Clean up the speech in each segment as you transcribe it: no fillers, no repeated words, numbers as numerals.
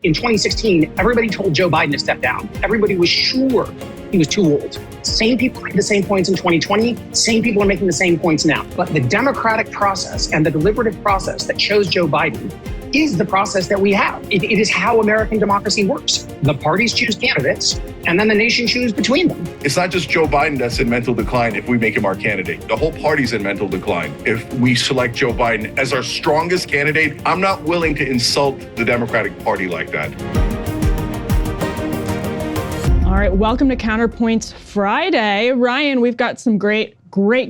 In 2016, everybody told Joe Biden to step down. Everybody was sure he was too old. Same people made the same points in 2020. Same people are making the same points now. But the democratic process and the deliberative process that chose Joe Biden is the process that we have. It is how American democracy works. The parties choose candidates, and then the nation chooses between them. It's not just Joe Biden that's in mental decline if we make him our candidate. The whole party's in mental decline if we select Joe Biden as our strongest candidate. I'm not willing to insult the Democratic Party like that. All right, welcome to Counterpoints Friday. Ryan, we've got some great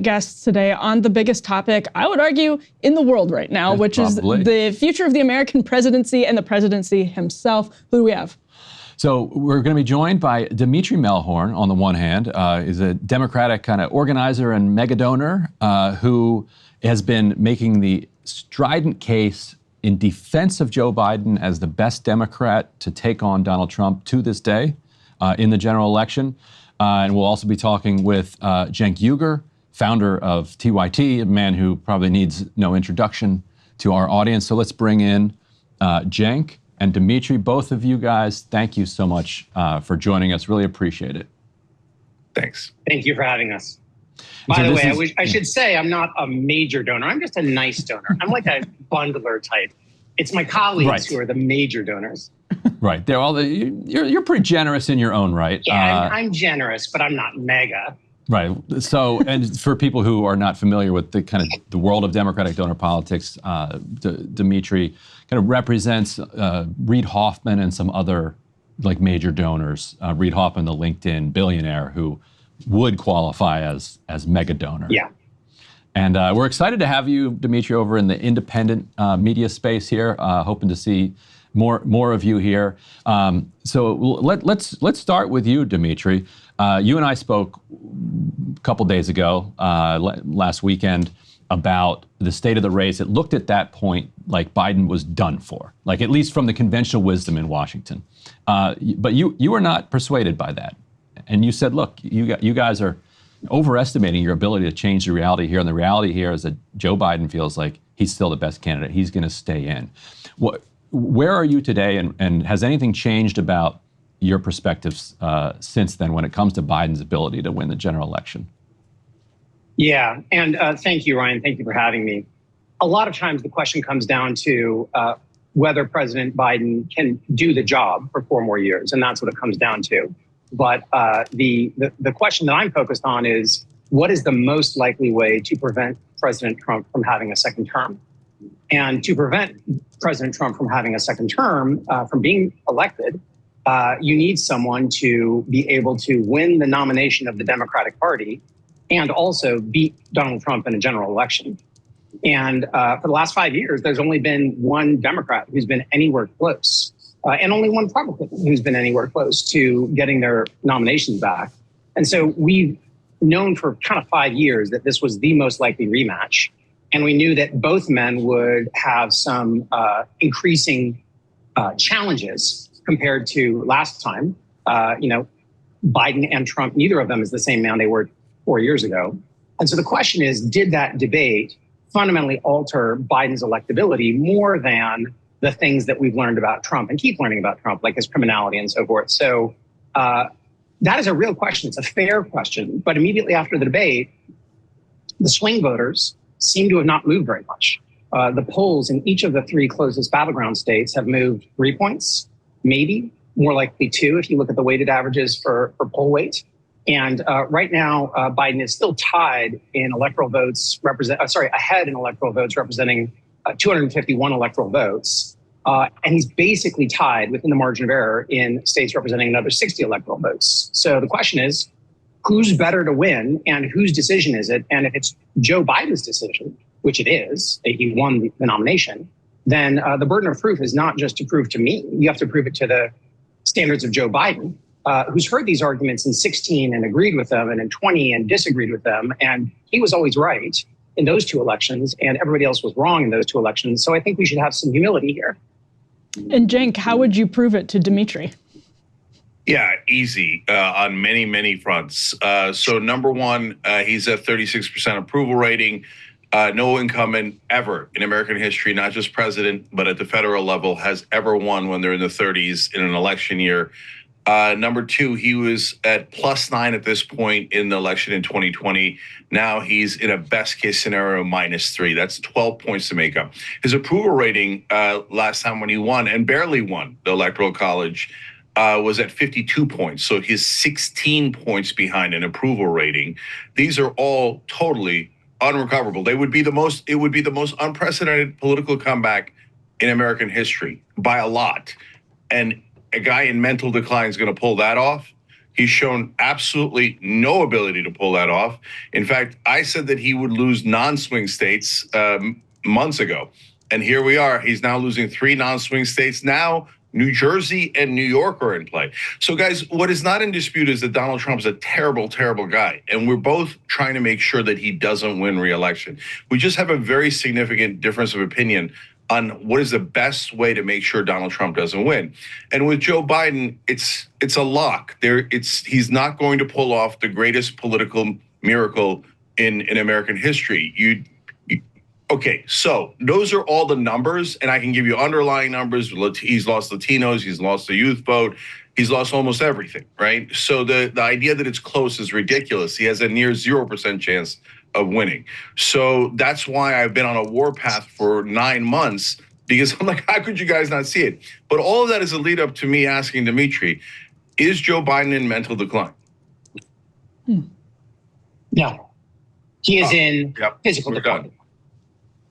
guests today on the biggest topic, I would argue, in the world right now, Yes, which probably. is the future of the American presidency and the presidency himself. Who do we have? So we're going to be joined by Dmitri Mehlhorn on the one hand, is a Democratic kind of organizer and megadonor who has been making the strident case in defense of Joe Biden as the best Democrat to take on Donald Trump to this day in the general election. And we'll also be talking with Cenk Uygur, founder of TYT, a man who probably needs no introduction to our audience. So let's bring in Cenk and Dmitri. Both of you guys, thank you so much for joining us. Really appreciate it. Thanks. Thank you for having us. By the way, I should say I'm not a major donor. I'm just a nice donor. I'm like a bundler type. It's my colleagues who are the major donors. Right. They're all you're pretty generous in your own right. Yeah, I'm generous, but I'm not mega. Right. So, and for people who are not familiar with the kind of the world of Democratic donor politics, Dmitri kind of represents Reid Hoffman and some other like major donors. Reid Hoffman, the LinkedIn billionaire who would qualify as mega donor. Yeah. And we're excited to have you, Dmitri, over in the independent media space here. Hoping to see more of you here. So let's start with you, Dmitri. You and I spoke a couple days ago, last weekend, about the state of the race. It looked at that point like Biden was done for, like at least from the conventional wisdom in Washington. But you were not persuaded by that, and you said, "Look, you guys are overestimating your ability to change the reality here, and the reality here is that Joe Biden feels like he's still the best candidate. He's going to stay in." Where are you today, and has anything changed about your perspectives since then when it comes to Biden's ability to win the general election? Yeah, and thank you, Ryan. Thank you for having me. A lot of times the question comes down to whether President Biden can do the job for 4 more years, and that's what it comes down to. But the question that I'm focused on is, what is the most likely way to prevent President Trump from having a second term? And to prevent President Trump from having a second term, from being elected, you need someone to be able to win the nomination of the Democratic Party and also beat Donald Trump in a general election. And for the last 5 years, there's only been one Democrat who's been anywhere close, and only one Republican who's been anywhere close to getting their nominations back. And so we've known for kind of 5 years that this was the most likely rematch. And we knew that both men would have some increasing challenges compared to last time. Biden and Trump, neither of them is the same man they were 4 years ago. And so the question is, did that debate fundamentally alter Biden's electability more than the things that we've learned about Trump and keep learning about Trump, like his criminality and so forth? So that is a real question. It's a fair question. But immediately after the debate, the swing voters seem to have not moved very much. The polls in each of the 3 closest battleground states have moved 3 points, maybe, more likely 2 if you look at the weighted averages for poll weight. And right now, Biden is still tied in electoral votes, ahead in electoral votes representing 251 electoral votes. And he's basically tied within the margin of error in states representing another 60 electoral votes. So the question is, who's better to win and whose decision is it? And if it's Joe Biden's decision, which it is, he won the nomination, then the burden of proof is not just to prove to me. You have to prove it to the standards of Joe Biden, who's heard these arguments in 16 and agreed with them, and in 20 and disagreed with them. And he was always right in those 2 elections, and everybody else was wrong in those 2 elections. So I think we should have some humility here. And Cenk, how would you prove it to Dmitri? Yeah, easy on many, many fronts. So number one, he's at 36% approval rating. No incumbent ever in American history, not just president, but at the federal level, has ever won when they're in the 30s in an election year. Number two, he was at +9 at this point in the election in 2020. Now he's in a best case scenario -3. That's 12 points to make up. His approval rating last time when he won and barely won the Electoral College was at 52 points. So he's 16 points behind in approval rating. These are all totally unrecoverable. It would be the most unprecedented political comeback in American history by a lot. And a guy in mental decline is going to pull that off. He's shown absolutely no ability to pull that off. In fact, I said that he would lose non-swing states months ago. And here we are. He's now losing 3 non-swing states. Now New Jersey and New York are in play. So guys, what is not in dispute is that Donald Trump is a terrible, terrible guy. And we're both trying to make sure that he doesn't win re-election. We just have a very significant difference of opinion on what is the best way to make sure Donald Trump doesn't win. And with Joe Biden, it's a lock. He's not going to pull off the greatest political miracle in American history. Okay, so those are all the numbers, and I can give you underlying numbers. He's lost Latinos, he's lost the youth vote, he's lost almost everything, right? So the idea that it's close is ridiculous. He has a near 0% chance of winning. So that's why I've been on a warpath for 9 months, because I'm like, how could you guys not see it? But all of that is a lead up to me asking Dmitri, is Joe Biden in mental decline? No, he is in physical decline.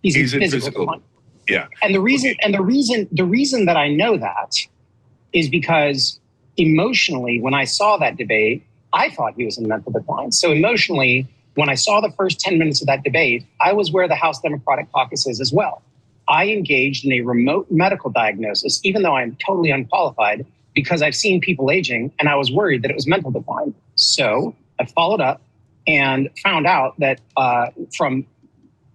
He's in physical decline. Yeah. And the reason that I know that is because emotionally, when I saw that debate, I thought he was in mental decline. So emotionally, when I saw the first 10 minutes of that debate, I was where the House Democratic caucus is as well. I engaged in a remote medical diagnosis, even though I'm totally unqualified, because I've seen people aging and I was worried that it was mental decline. So I followed up and found out that from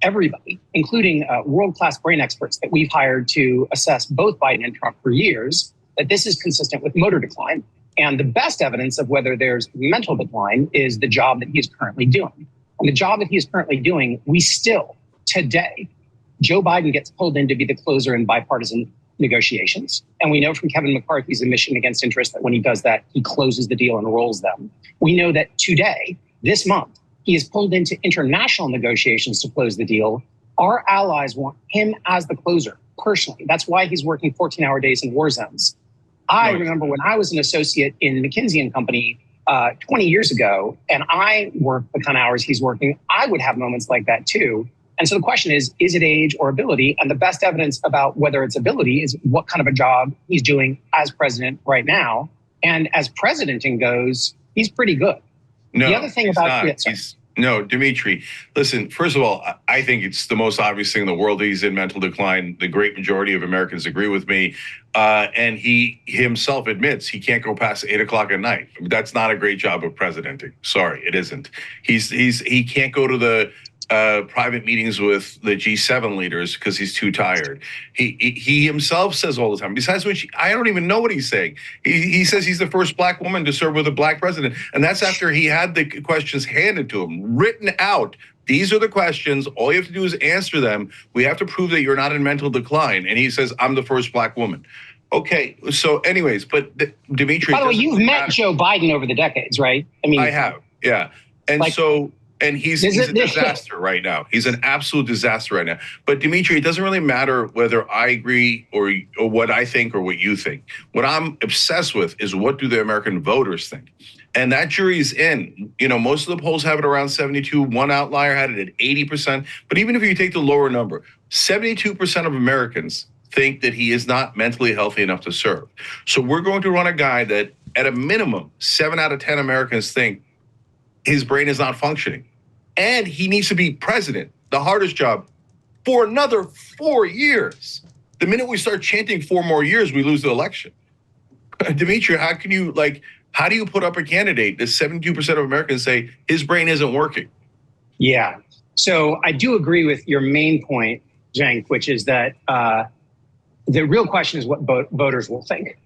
everybody, including world-class brain experts that we've hired to assess both Biden and Trump for years, that this is consistent with motor decline. And the best evidence of whether there's mental decline is the job that he's currently doing. And the job that he is currently doing, we still, today, Joe Biden gets pulled in to be the closer in bipartisan negotiations. And we know from Kevin McCarthy's admission against interest that when he does that, he closes the deal and rolls them. We know that today, this month, he is pulled into international negotiations to close the deal. Our allies want him as the closer, personally. That's why he's working 14-hour days in war zones. I remember when I was an associate in McKinsey & Company 20 years ago, and I worked the kind of hours he's working, I would have moments like that too. And so the question is it age or ability? And the best evidence about whether it's ability is what kind of a job he's doing as president right now. And as presidenting goes, he's pretty good. No, the other thing about no, Dmitri, listen, first of all, I think it's the most obvious thing in the world that he's in mental decline. The great majority of Americans agree with me. And he himself admits he can't go past 8 o'clock at night. That's not a great job of presidenting. Sorry, it isn't. He can't go to the private meetings with the G7 leaders because he's too tired. He himself says all the time, besides which I don't even know what he's saying. He says he's the first black woman to serve with a black president. And that's after he had the questions handed to him, written out. These are the questions. All you have to do is answer them. We have to prove that you're not in mental decline. And he says, I'm the first black woman. Okay, so anyways, but Dmitri. By the way, you've met Joe Biden over the decades, right? I mean, I have, yeah. And and he's a disaster right now. He's an absolute disaster right now. But Dmitri, it doesn't really matter whether I agree or what I think or what you think. What I'm obsessed with is what do the American voters think? And that jury's in. You know, most of the polls have it around 72. One outlier had it at 80%. But even if you take the lower number, 72% of Americans think that he is not mentally healthy enough to serve. So we're going to run a guy that at a minimum, 7 out of 10 Americans think his brain is not functioning. And he needs to be president, the hardest job, for another 4 years. The minute we start chanting 4 more years, we lose the election. Dmitri, how do you put up a candidate that 72% of Americans say his brain isn't working? Yeah. So I do agree with your main point, Cenk, which is that the real question is what voters will think.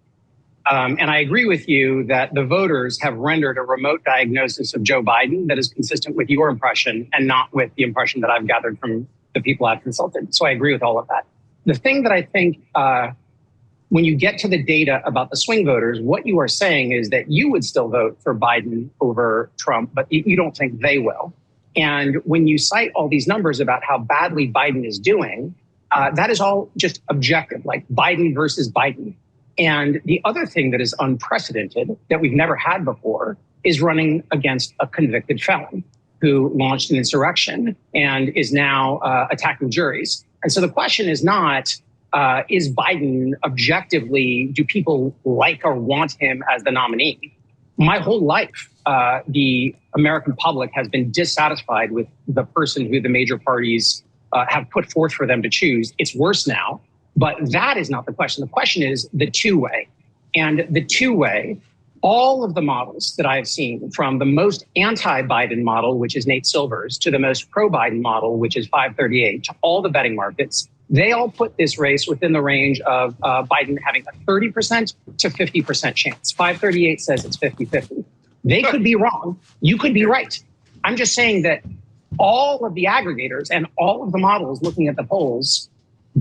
And I agree with you that the voters have rendered a remote diagnosis of Joe Biden that is consistent with your impression and not with the impression that I've gathered from the people I've consulted. So I agree with all of that. The thing that I think when you get to the data about the swing voters, what you are saying is that you would still vote for Biden over Trump, but you don't think they will. And when you cite all these numbers about how badly Biden is doing, that is all just objective, like Biden versus Biden. And the other thing that is unprecedented that we've never had before is running against a convicted felon who launched an insurrection and is now attacking juries. And so the question is not, is Biden objectively, do people like or want him as the nominee? My whole life, the American public has been dissatisfied with the person who the major parties have put forth for them to choose. It's worse now, but that is not the question. The question is the two-way. And the two-way, all of the models that I've seen, from the most anti-Biden model, which is Nate Silver's, to the most pro-Biden model, which is 538, to all the betting markets, they all put this race within the range of Biden having a 30% to 50% chance. 538 says it's 50-50. They could be wrong. You could be right. I'm just saying that all of the aggregators and all of the models looking at the polls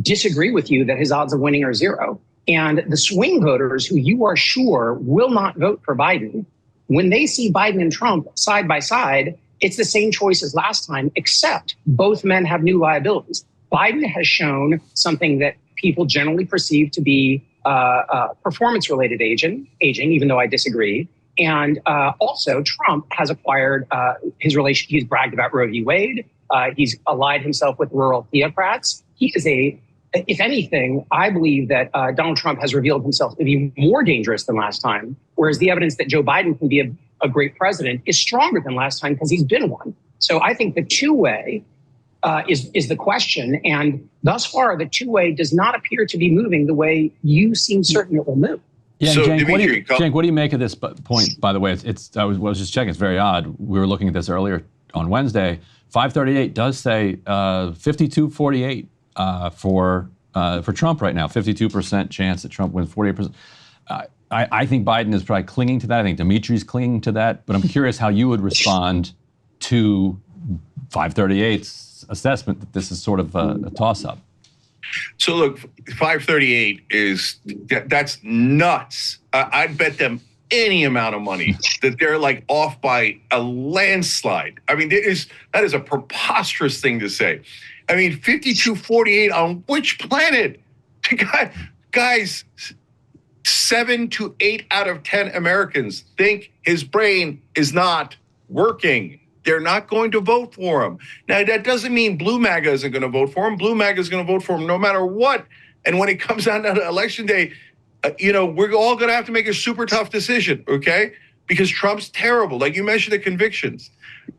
disagree with you that his odds of winning are zero. And the swing voters who you are sure will not vote for Biden, when they see Biden and Trump side by side, it's the same choice as last time, except both men have new liabilities. Biden has shown something that people generally perceive to be performance-related aging, even though I disagree. And also, Trump has acquired his relation. He's bragged about Roe v. Wade. He's allied himself with rural theocrats. He is if anything, I believe that Donald Trump has revealed himself to be more dangerous than last time, whereas the evidence that Joe Biden can be a great president is stronger than last time because he's been one. So I think the two-way is the question. And thus far, the two-way does not appear to be moving the way you seem certain it will move. Yeah, so Cenk, what do you make of this point, by the way? I was just checking, it's very odd. We were looking at this earlier on Wednesday. 538 does say 52-48 for Trump right now, 52% chance that Trump wins, 48%. I think Biden is probably clinging to that. I think Dmitri's clinging to that. But I'm curious how you would respond to 538's assessment that this is sort of a toss-up. So look, 538 that's nuts. I'd bet them any amount of money that they're like off by a landslide. I mean, that is a preposterous thing to say. I mean, 52-48 on which planet? Guys, 7 to 8 out of 10 Americans think his brain is not working. They're not going to vote for him. Now, that doesn't mean Blue MAGA isn't going to vote for him. Blue MAGA is going to vote for him no matter what. And when it comes down to election day, we're all going to have to make a super tough decision, okay? Because Trump's terrible. Like you mentioned, the convictions.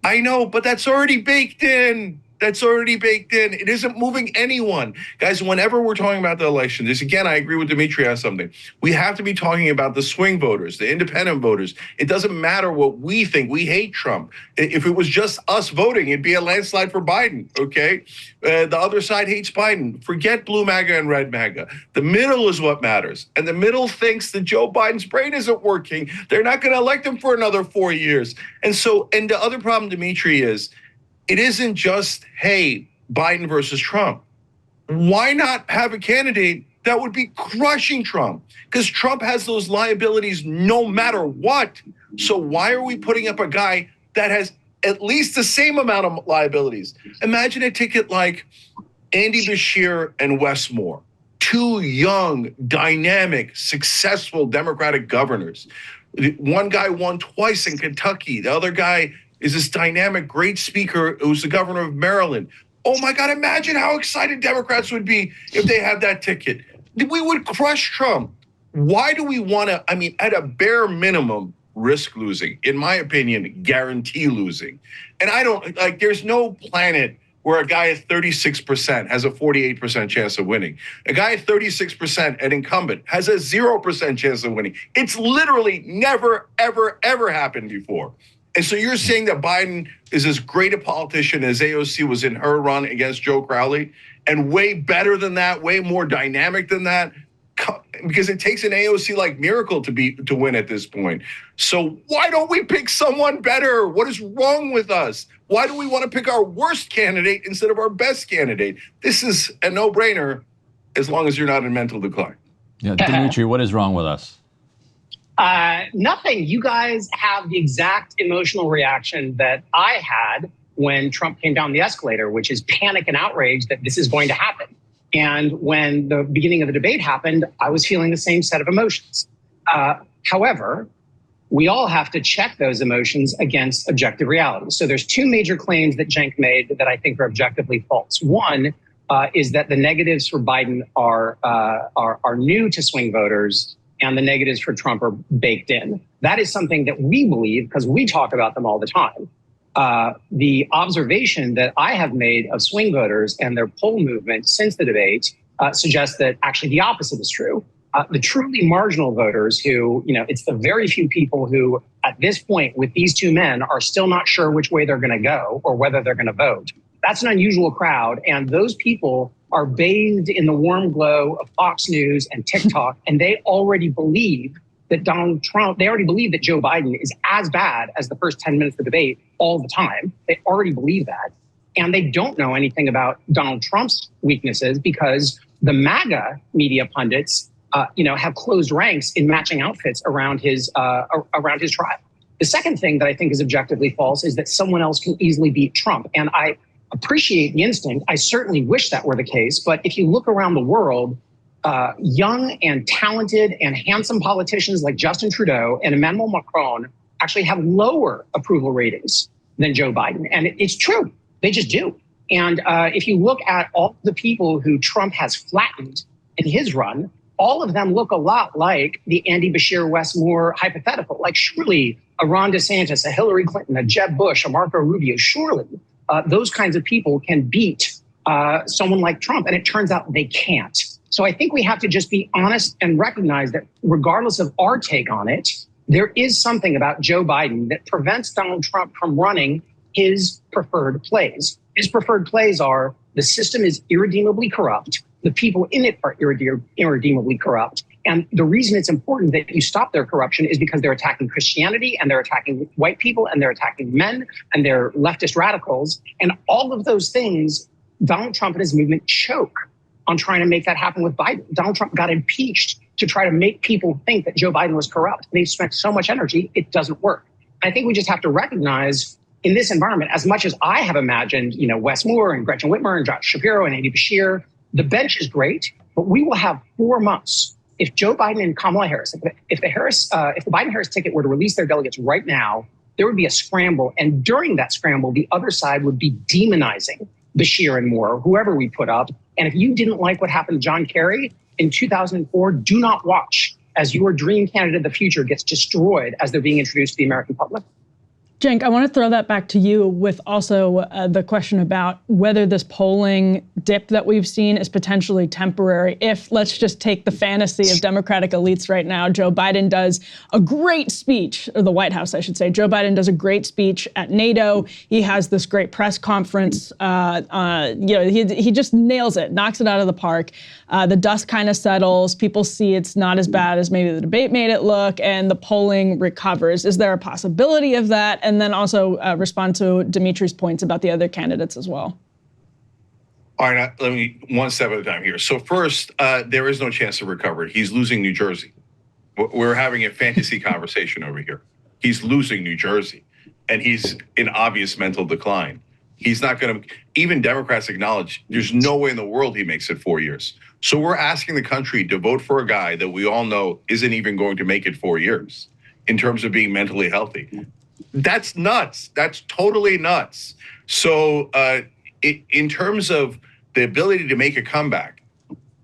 I know, but that's already baked in. That's already baked in. It isn't moving anyone. Guys, whenever we're talking about the election, again, I agree with Dmitri on something. We have to be talking about the swing voters, the independent voters. It doesn't matter what we think. We hate Trump. If it was just us voting, it'd be a landslide for Biden, okay? The other side hates Biden. Forget Blue MAGA and Red MAGA. The middle is what matters. And the middle thinks that Joe Biden's brain isn't working. They're not going to elect him for another 4 years. And the other problem, Dmitri, is it isn't just, hey, Biden versus Trump. Why not have a candidate that would be crushing Trump? Because Trump has those liabilities no matter what. So why are we putting up a guy that has at least the same amount of liabilities? Imagine a ticket like Andy Beshear and Wes Moore, two young, dynamic, successful Democratic governors. One guy won twice in Kentucky. The other guy is this dynamic, great speaker who's the governor of Maryland. Oh my God, imagine how excited Democrats would be if they had that ticket. We would crush Trump. Why do we want to, at a bare minimum, risk losing? In my opinion, guarantee losing. And there's no planet where a guy at 36% has a 48% chance of winning. A guy at 36%, an incumbent, has a 0% chance of winning. It's literally never, ever, ever happened before. And so you're saying that Biden is as great a politician as AOC was in her run against Joe Crowley, and way better than that, way more dynamic than that? because it takes an AOC-like miracle to win at this point. So why don't we pick someone better? What is wrong with us? Why do we want to pick our worst candidate instead of our best candidate? This is a no-brainer as long as you're not in mental decline. Yeah, Dmitri, what is wrong with us? Nothing. You guys have the exact emotional reaction that I had when Trump came down the escalator, which is panic and outrage that this is going to happen. And when the beginning of the debate happened, I was feeling the same set of emotions. However, we all have to check those emotions against objective reality. So there's two major claims that Cenk made that I think are objectively false. One is that the negatives for Biden are new to swing voters, and the negatives for Trump are baked in. That is something that we believe because we talk about them all the time. The observation that I have made of swing voters and their poll movement since the debate suggests that actually the opposite is true. The truly marginal voters who, it's the very few people who at this point with these two men are still not sure which way they're going to go or whether they're going to vote. That's an unusual crowd. And those people are bathed in the warm glow of Fox News and TikTok. And they already believe that they already believe that Joe Biden is as bad as the first 10 minutes of the debate all the time. They already believe that. And they don't know anything about Donald Trump's weaknesses because the MAGA media pundits, have closed ranks in matching outfits around his trial. The second thing that I think is objectively false is that someone else can easily beat Trump. And I appreciate the instinct. I certainly wish that were the case. But if you look around the world, young and talented and handsome politicians like Justin Trudeau and Emmanuel Macron actually have lower approval ratings than Joe Biden. And it's true. They just do. And if you look at all the people who Trump has flattened in his run, all of them look a lot like the Andy Bashir Wes Moore hypothetical, like surely a Ron DeSantis, a Hillary Clinton, a Jeb Bush, a Marco Rubio, surely those kinds of people can beat someone like Trump. And it turns out they can't. So I think we have to just be honest and recognize that regardless of our take on it, there is something about Joe Biden that prevents Donald Trump from running his preferred plays. His preferred plays are the system is irredeemably corrupt. The people in it are irredeemably corrupt. And the reason it's important that you stop their corruption is because they're attacking Christianity and they're attacking white people and they're attacking men and they're leftist radicals. And all of those things, Donald Trump and his movement choke on trying to make that happen with Biden. Donald Trump got impeached to try to make people think that Joe Biden was corrupt. They've spent so much energy, it doesn't work. I think we just have to recognize in this environment, as much as I have imagined, Wes Moore and Gretchen Whitmer and Josh Shapiro and Andy Bashir, the bench is great, but we will have 4 months. If Joe Biden and Kamala Harris, if the Biden-Harris ticket were to release their delegates right now, there would be a scramble. And during that scramble, the other side would be demonizing Bashir and Moore, whoever we put up. And if you didn't like what happened to John Kerry in 2004, do not watch as your dream candidate of the future gets destroyed as they're being introduced to the American public. Cenk, I want to throw that back to you with also the question about whether this polling dip that we've seen is potentially temporary. If, let's just take the fantasy of Democratic elites right now, Joe Biden does a great speech, or the White House, I should say. Joe Biden does a great speech at NATO. He has this great press conference. He just nails it, knocks it out of the park. The dust kind of settles. People see it's not as bad as maybe the debate made it look, and the polling recovers. Is there a possibility of that? And then also respond to Dmitri's points about the other candidates as well. All right, let me one step at a time here. So first, there is no chance of recovery. He's losing New Jersey. We're having a fantasy conversation over here. He's losing New Jersey, and he's in obvious mental decline. He's not going to, even Democrats acknowledge there's no way in the world he makes it 4 years. So we're asking the country to vote for a guy that we all know isn't even going to make it 4 years in terms of being mentally healthy. That's nuts. That's totally nuts. So in terms of the ability to make a comeback,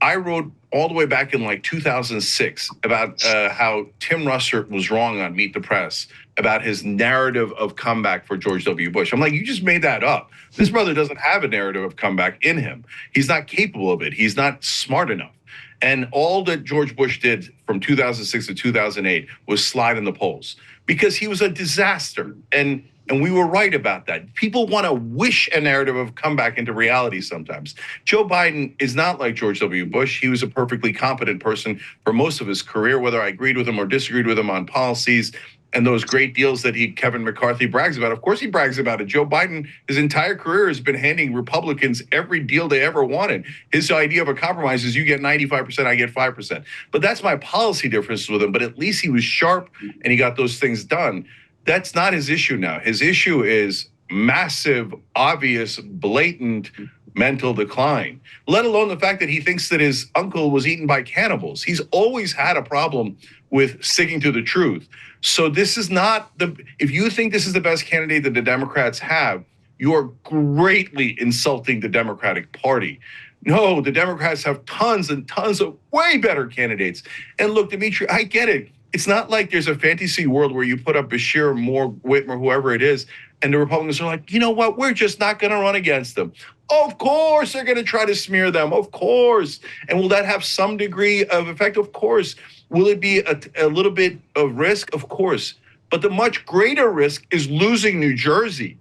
I wrote all the way back in like 2006 about how Tim Russert was wrong on Meet the Press about his narrative of comeback for George W. Bush. I'm like, you just made that up. This brother doesn't have a narrative of comeback in him. He's not capable of it. He's not smart enough. And all that George Bush did from 2006 to 2008 was slide in the polls because he was a disaster. And And we were right about that. People want to wish a narrative of comeback into reality sometimes. Joe Biden is not like George W. Bush. He was a perfectly competent person for most of his career, whether I agreed with him or disagreed with him on policies and those great deals that Kevin McCarthy brags about. Of course he brags about it. Joe Biden, his entire career has been handing Republicans every deal they ever wanted. His idea of a compromise is you get 95%, I get 5%. But that's my policy difference with him. But at least he was sharp and he got those things done. That's not his issue now. His issue is massive, obvious, blatant mental decline, let alone the fact that he thinks that his uncle was eaten by cannibals. He's always had a problem with sticking to the truth. So this is not if you think this is the best candidate that the Democrats have, you are greatly insulting the Democratic Party. No, the Democrats have tons and tons of way better candidates. And look, Dmitri, I get it. It's not like there's a fantasy world where you put up Bashir, Moore, Whitmer, whoever it is, and the Republicans are like, you know what, we're just not going to run against them. Of course they're going to try to smear them, of course. And will that have some degree of effect? Of course. Will it be a little bit of risk? Of course. But the much greater risk is losing New Jersey.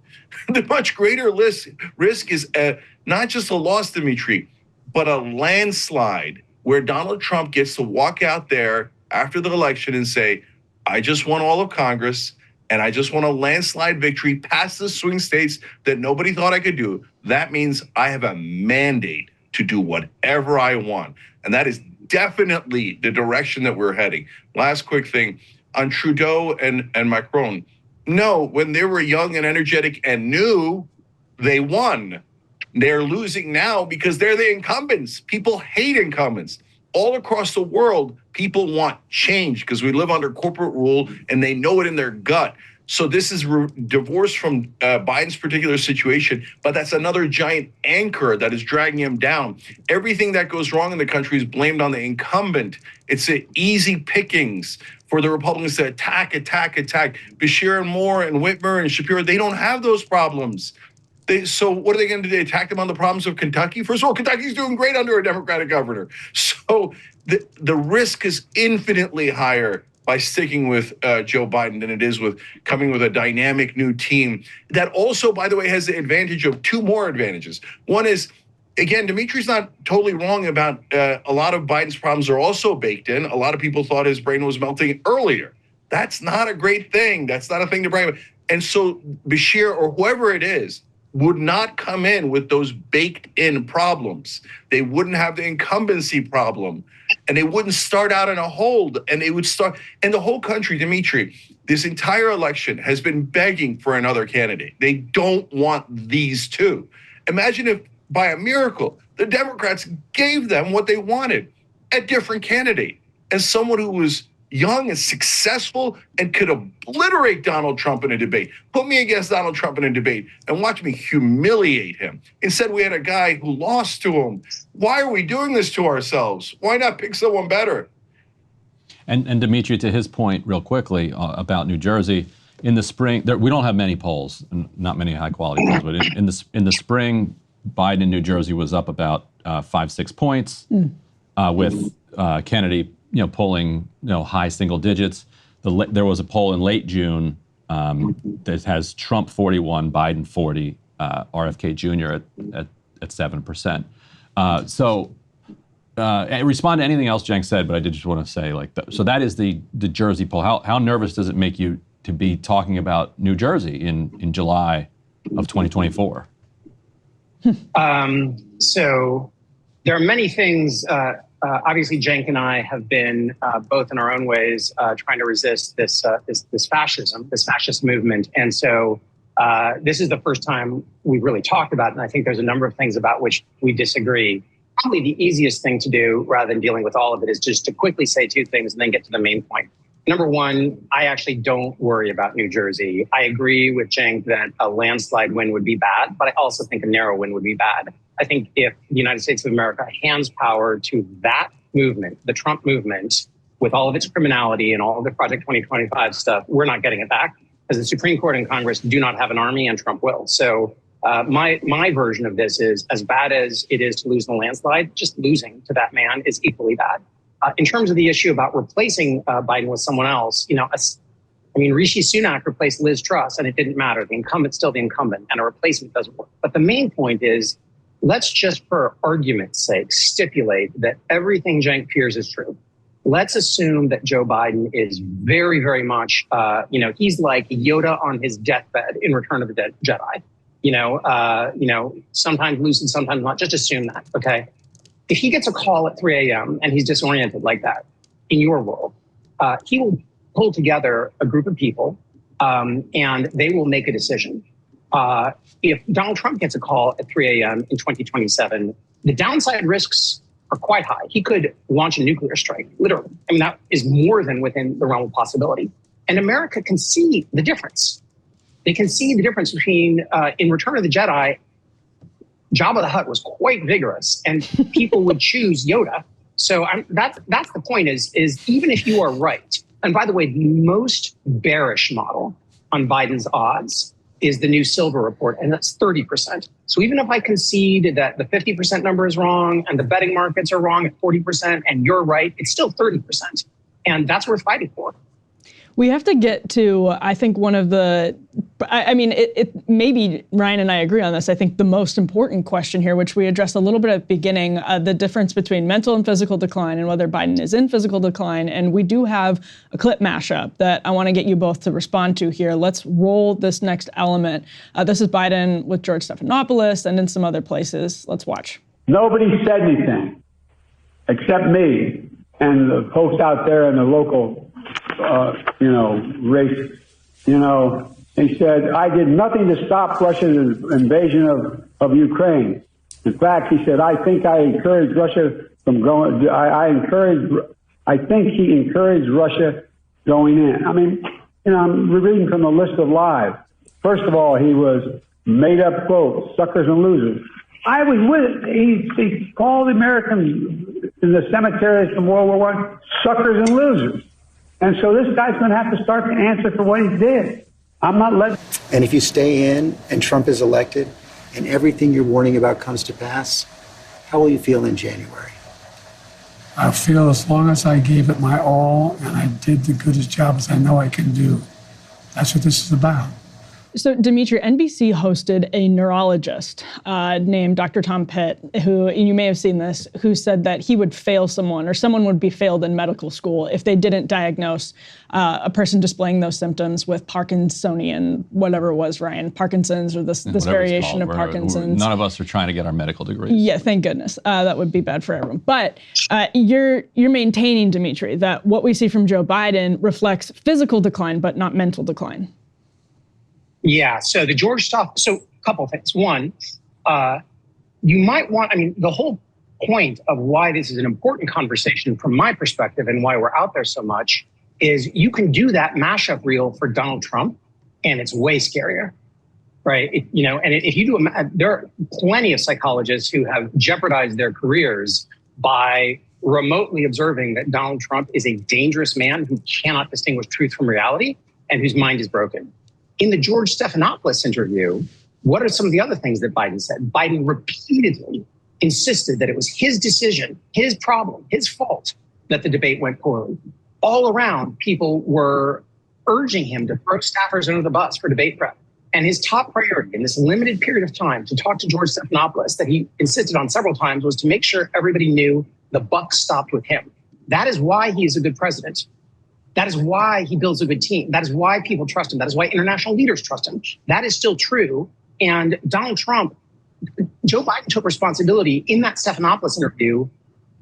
The much greater risk is not just a loss, Dmitri, but a landslide where Donald Trump gets to walk out there after the election and say, I just won all of Congress and I just want a landslide victory past the swing states that nobody thought I could do. That means I have a mandate to do whatever I want. And that is definitely the direction that we're heading. Last quick thing on Trudeau and Macron. No, when they were young and energetic and new, they won. They're losing now because they're the incumbents. People hate incumbents. All across the world, people want change because we live under corporate rule and they know it in their gut. So this is divorced from Biden's particular situation, but that's another giant anchor that is dragging him down. Everything that goes wrong in the country is blamed on the incumbent. It's an easy pickings for the Republicans to attack. Bashir and Moore and Whitmer and Shapiro, they don't have those problems. So what are they going to do? They attack them on the problems of Kentucky? First of all, Kentucky's doing great under a Democratic governor. So the risk is infinitely higher by sticking with Joe Biden than it is with coming with a dynamic new team that also, by the way, has the advantage of two more advantages. One is, again, Dmitri's not totally wrong about a lot of Biden's problems are also baked in. A lot of people thought his brain was melting earlier. That's not a great thing. That's not a thing to brag about. And so Bashir or whoever it is would not come in with those baked in problems. They wouldn't have the incumbency problem and they wouldn't start out in a hold and they would start. And the whole country, Dmitri, this entire election has been begging for another candidate. They don't want these two. Imagine if by a miracle, the Democrats gave them what they wanted, a different candidate and someone who was young and successful and could obliterate Donald Trump in a debate. Put me against Donald Trump in a debate and watch me humiliate him. Instead, we had a guy who lost to him. Why are we doing this to ourselves? Why not pick someone better? And Dmitri, to his point real quickly about New Jersey, in the spring, we don't have many polls, not many high quality polls, but in the spring, Biden in New Jersey was up about 5-6 points with Kennedy polling, high single digits. There was a poll in late June that has Trump 41, Biden 40, RFK Jr. at 7%. Respond to anything else Cenk said, but I did just want to say, so that is the Jersey poll. How nervous does it make you to be talking about New Jersey in July of 2024? So there are many things. Obviously, Cenk and I have been both in our own ways trying to resist this fascism, this fascist movement. And so this is the first time we've really talked about it. And I think there's a number of things about which we disagree. Probably the easiest thing to do rather than dealing with all of it is just to quickly say two things and then get to the main point. Number one, I actually don't worry about New Jersey. I agree with Cenk that a landslide win would be bad, but I also think a narrow win would be bad. I think if the United States of America hands power to that movement, the Trump movement, with all of its criminality and all of the Project 2025 stuff, we're not getting it back because the Supreme Court and Congress do not have an army and Trump will. So my version of this is as bad as it is to lose in a landslide, just losing to that man is equally bad. In terms of the issue about replacing Biden with someone else, I mean, Rishi Sunak replaced Liz Truss and it didn't matter. The incumbent's still the incumbent and a replacement doesn't work. But the main point is, let's just for argument's sake stipulate that everything Cenk fears is true. Let's assume that Joe Biden is very, very much, he's like Yoda on his deathbed in Return of the Jedi. Sometimes lucid, sometimes not. Just assume that, okay? If he gets a call at 3 a.m. and he's disoriented like that in your world, he will pull together a group of people and they will make a decision. If Donald Trump gets a call at 3 a.m. in 2027, the downside risks are quite high. He could launch a nuclear strike, literally. I mean, that is more than within the realm of possibility. And America can see the difference. They can see the difference between, in Return of the Jedi, Jabba the Hutt was quite vigorous and people would choose Yoda. So that's the point is even if you are right, and by the way, the most bearish model on Biden's odds is the new Silver report, and that's 30%. So even if I concede that the 50% number is wrong and the betting markets are wrong at 40% and you're right, it's still 30%. And that's worth fighting for. We have to get to, I think, one of the, maybe Ryan and I agree on this. I think the most important question here, which we addressed a little bit at the beginning, the difference between mental and physical decline and whether Biden is in physical decline. And we do have a clip mashup that I want to get you both to respond to here. Let's roll this next element. This is Biden with George Stephanopoulos and in some other places. Let's watch. Nobody said anything except me and the folks out there in the local race, he said, I did nothing to stop Russia's invasion of Ukraine. In fact, he said, I think I encouraged Russia from going, I think he encouraged Russia going in. I mean, I'm reading from the list of lies. First of all, he was made up quote, suckers and losers. I was with it. He called the Americans in the cemeteries from World War I suckers and losers. And so this guy's going to have to start to answer for what he did. I'm not letting. And if you stay in and Trump is elected and everything you're warning about comes to pass, how will you feel in January? I feel as long as I gave it my all and I did the goodest job as I know I can do. That's what this is about. So, Dmitri, NBC hosted a neurologist named Dr. Tom Pitt, who, and you may have seen this, who said that he would fail someone or someone would be failed in medical school if they didn't diagnose a person displaying those symptoms with Parkinsonian, whatever it was, Ryan, Parkinson's or this variation of Parkinson's. None of us are trying to get our medical degrees. Yeah, thank goodness. That would be bad for everyone. But you're maintaining, Dmitri, that what we see from Joe Biden reflects physical decline, but not mental decline. Yeah, so the George stuff, so a couple of things. One, you might want, the whole point of why this is an important conversation from my perspective and why we're out there so much is you can do that mashup reel for Donald Trump and it's way scarier, right? If you do, there are plenty of psychologists who have jeopardized their careers by remotely observing that Donald Trump is a dangerous man who cannot distinguish truth from reality and whose mind is broken. In the George Stephanopoulos interview, what are some of the other things that Biden said? Biden repeatedly insisted that it was his decision, his problem, his fault that the debate went poorly. All around, people were urging him to throw staffers under the bus for debate prep. And his top priority in this limited period of time to talk to George Stephanopoulos that he insisted on several times was to make sure everybody knew the buck stopped with him. That is why he is a good president. That is why he builds a good team. That is why people trust him. That is why international leaders trust him. That is still true. And Donald Trump, Joe Biden took responsibility in that Stephanopoulos interview,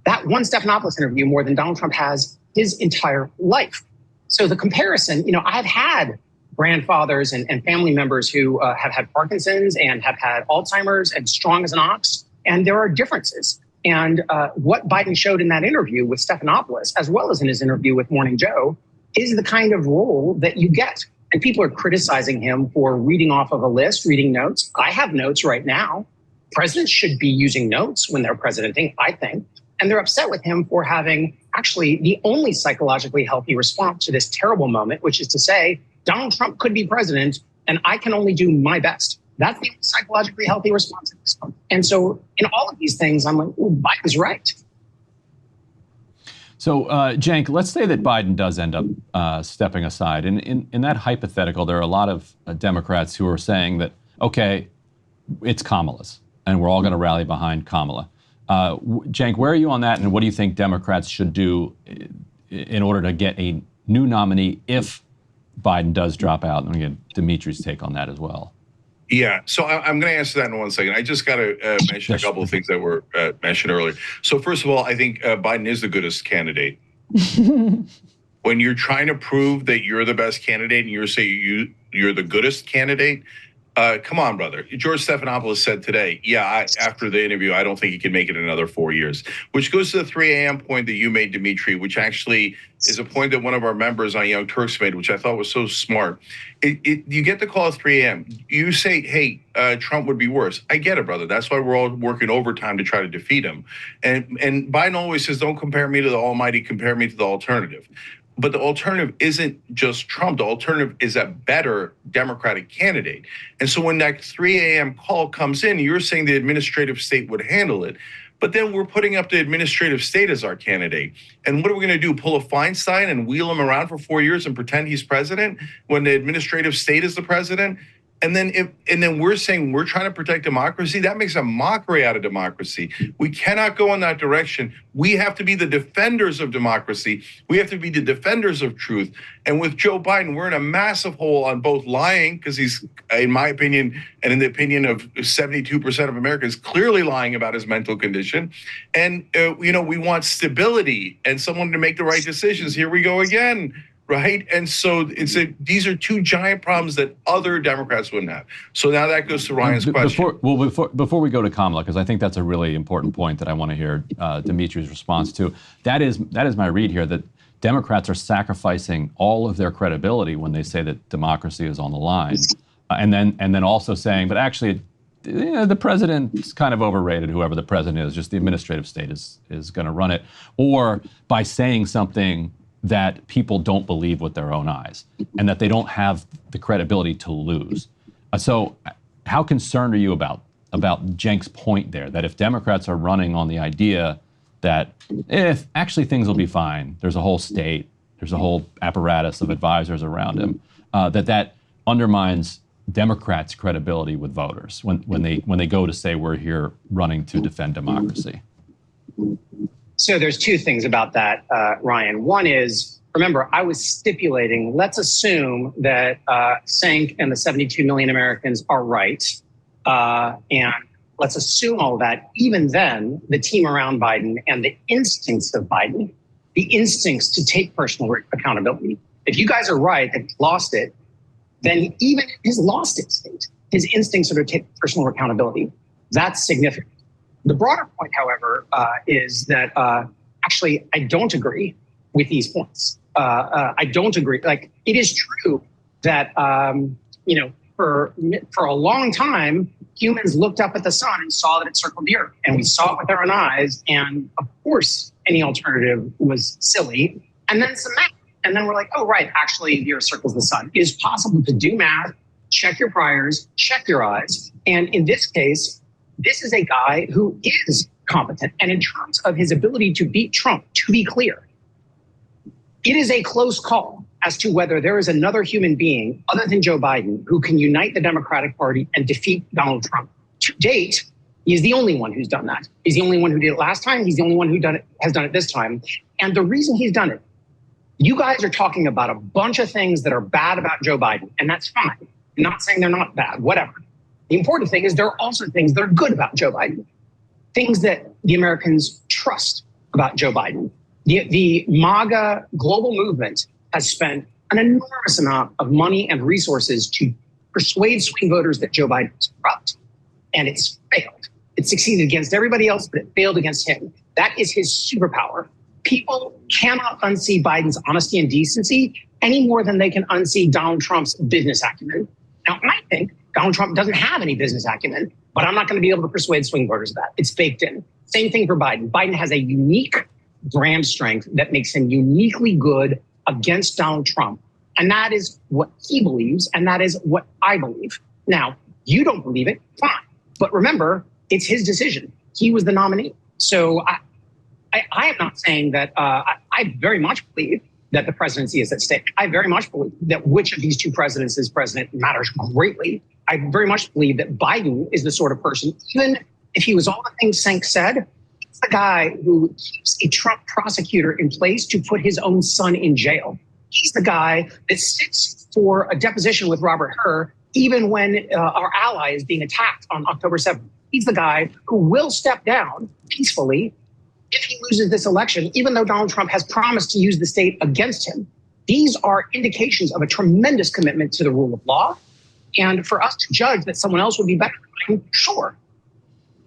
that one Stephanopoulos interview more than Donald Trump has his entire life. So the comparison, I've had grandfathers and family members who have had Parkinson's and have had Alzheimer's and strong as an ox. And there are differences. And what Biden showed in that interview with Stephanopoulos, as well as in his interview with Morning Joe, is the kind of role that you get. And people are criticizing him for reading off of a list, reading notes. I have notes right now. Presidents should be using notes when they're presidenting, I think. And they're upset with him for having actually the only psychologically healthy response to this terrible moment, which is to say, Donald Trump could be president and I can only do my best. That's the psychologically healthy response to this one. And so in all of these things, I'm like, Biden's right. So, Cenk, let's say that Biden does end up stepping aside. In that hypothetical, there are a lot of Democrats who are saying that, okay, it's Kamala's, and we're all going to rally behind Kamala. Cenk, where are you on that, and what do you think Democrats should do in order to get a new nominee if Biden does drop out? And again, Dmitri's take on that as well. Yeah, so I'm going to answer that in 1 second. I just got to mention a couple of things that were mentioned earlier. So first of all, I think Biden is the goodest candidate. When you're trying to prove that you're the best candidate and you're saying you're the goodest candidate, come on, brother. George Stephanopoulos said today, after the interview, I don't think he can make it another 4 years, which goes to the 3 a.m. point that you made, Dmitri, which actually is a point that one of our members on Young Turks made, which I thought was so smart. You get the call at 3 a.m. You say, hey, Trump would be worse. I get it, brother. That's why we're all working overtime to try to defeat him. And Biden always says, don't compare me to the almighty, compare me to the alternative. But the alternative isn't just Trump. The alternative is a better Democratic candidate. And so when that 3 a.m. call comes in, you're saying the administrative state would handle it. But then we're putting up the administrative state as our candidate. And what are we going to do? Pull a Feinstein and wheel him around for 4 years and pretend he's president when the administrative state is the president? And then we're saying we're trying to protect democracy. That makes a mockery out of democracy. We cannot go in that direction. We have to be the defenders of democracy. We have to be the defenders of truth. And with Joe Biden, we're in a massive hole on both lying, because he's, in my opinion, and in the opinion of 72% of Americans, clearly lying about his mental condition. And, we want stability and someone to make the right decisions. Here we go again. Right. And so these are two giant problems that other Democrats wouldn't have. So now that goes to Ryan's question. Before we go to Kamala, because I think that's a really important point that I want to hear Dmitri's response to. That is my read here, that Democrats are sacrificing all of their credibility when they say that democracy is on the line. And then also saying, but actually, the president's kind of overrated, whoever the president is, just the administrative state is going to run it. Or by saying something that people don't believe with their own eyes and that they don't have the credibility to lose. So how concerned are you about Cenk's point there, that if Democrats are running on the idea that if actually things will be fine, there's a whole state, there's a whole apparatus of advisors around him, that undermines Democrats' credibility with voters when they go to say we're here running to defend democracy? So there's two things about that, Ryan. One is, remember, I was stipulating, let's assume that Cenk and the 72 million Americans are right. And let's assume all that. Even then, the team around Biden and the instincts of Biden, the instincts to take personal accountability. If you guys are right that he's lost it, then even his lost it state, his instincts are to take personal accountability. That's significant. The broader point, however, is that actually I don't agree with these points. I don't agree. Like, it is true that for a long time humans looked up at the sun and saw that it circled the earth, and we saw it with our own eyes. And of course, any alternative was silly. And then some math, and then we're like, oh right, actually the earth circles the sun. It is possible to do math, check your priors, check your eyes, and in this case, this is a guy who is competent. And in terms of his ability to beat Trump, to be clear, it is a close call as to whether there is another human being other than Joe Biden who can unite the Democratic Party and defeat Donald Trump. To date, he is the only one who's done that. He's the only one who did it last time. He's the only one who has done it this time. And the reason he's done it, you guys are talking about a bunch of things that are bad about Joe Biden, and that's fine. I'm not saying they're not bad, whatever. The important thing is there are also things that are good about Joe Biden, things that the Americans trust about Joe Biden. The MAGA global movement has spent an enormous amount of money and resources to persuade swing voters that Joe Biden is corrupt, and it's failed. It succeeded against everybody else, but it failed against him. That is his superpower. People cannot unsee Biden's honesty and decency any more than they can unsee Donald Trump's business acumen. Now, I think Donald Trump doesn't have any business acumen, but I'm not going to be able to persuade swing voters of that. It's baked in. Same thing for Biden. Biden has a unique brand strength that makes him uniquely good against Donald Trump. And that is what he believes, and that is what I believe. Now, you don't believe it, fine. But remember, it's his decision. He was the nominee. So I am not saying that I very much believe that the presidency is at stake. I very much believe that which of these two presidents is president matters greatly. I very much believe that Biden is the sort of person, even if he was all the things Cenk said, he's the guy who keeps a Trump prosecutor in place to put his own son in jail. He's the guy that sits for a deposition with Robert Hur, even when our ally is being attacked on October 7th. He's the guy who will step down peacefully if he loses this election, even though Donald Trump has promised to use the state against him. These are indications of a tremendous commitment to the rule of law. And for us to judge that someone else would be better, sure,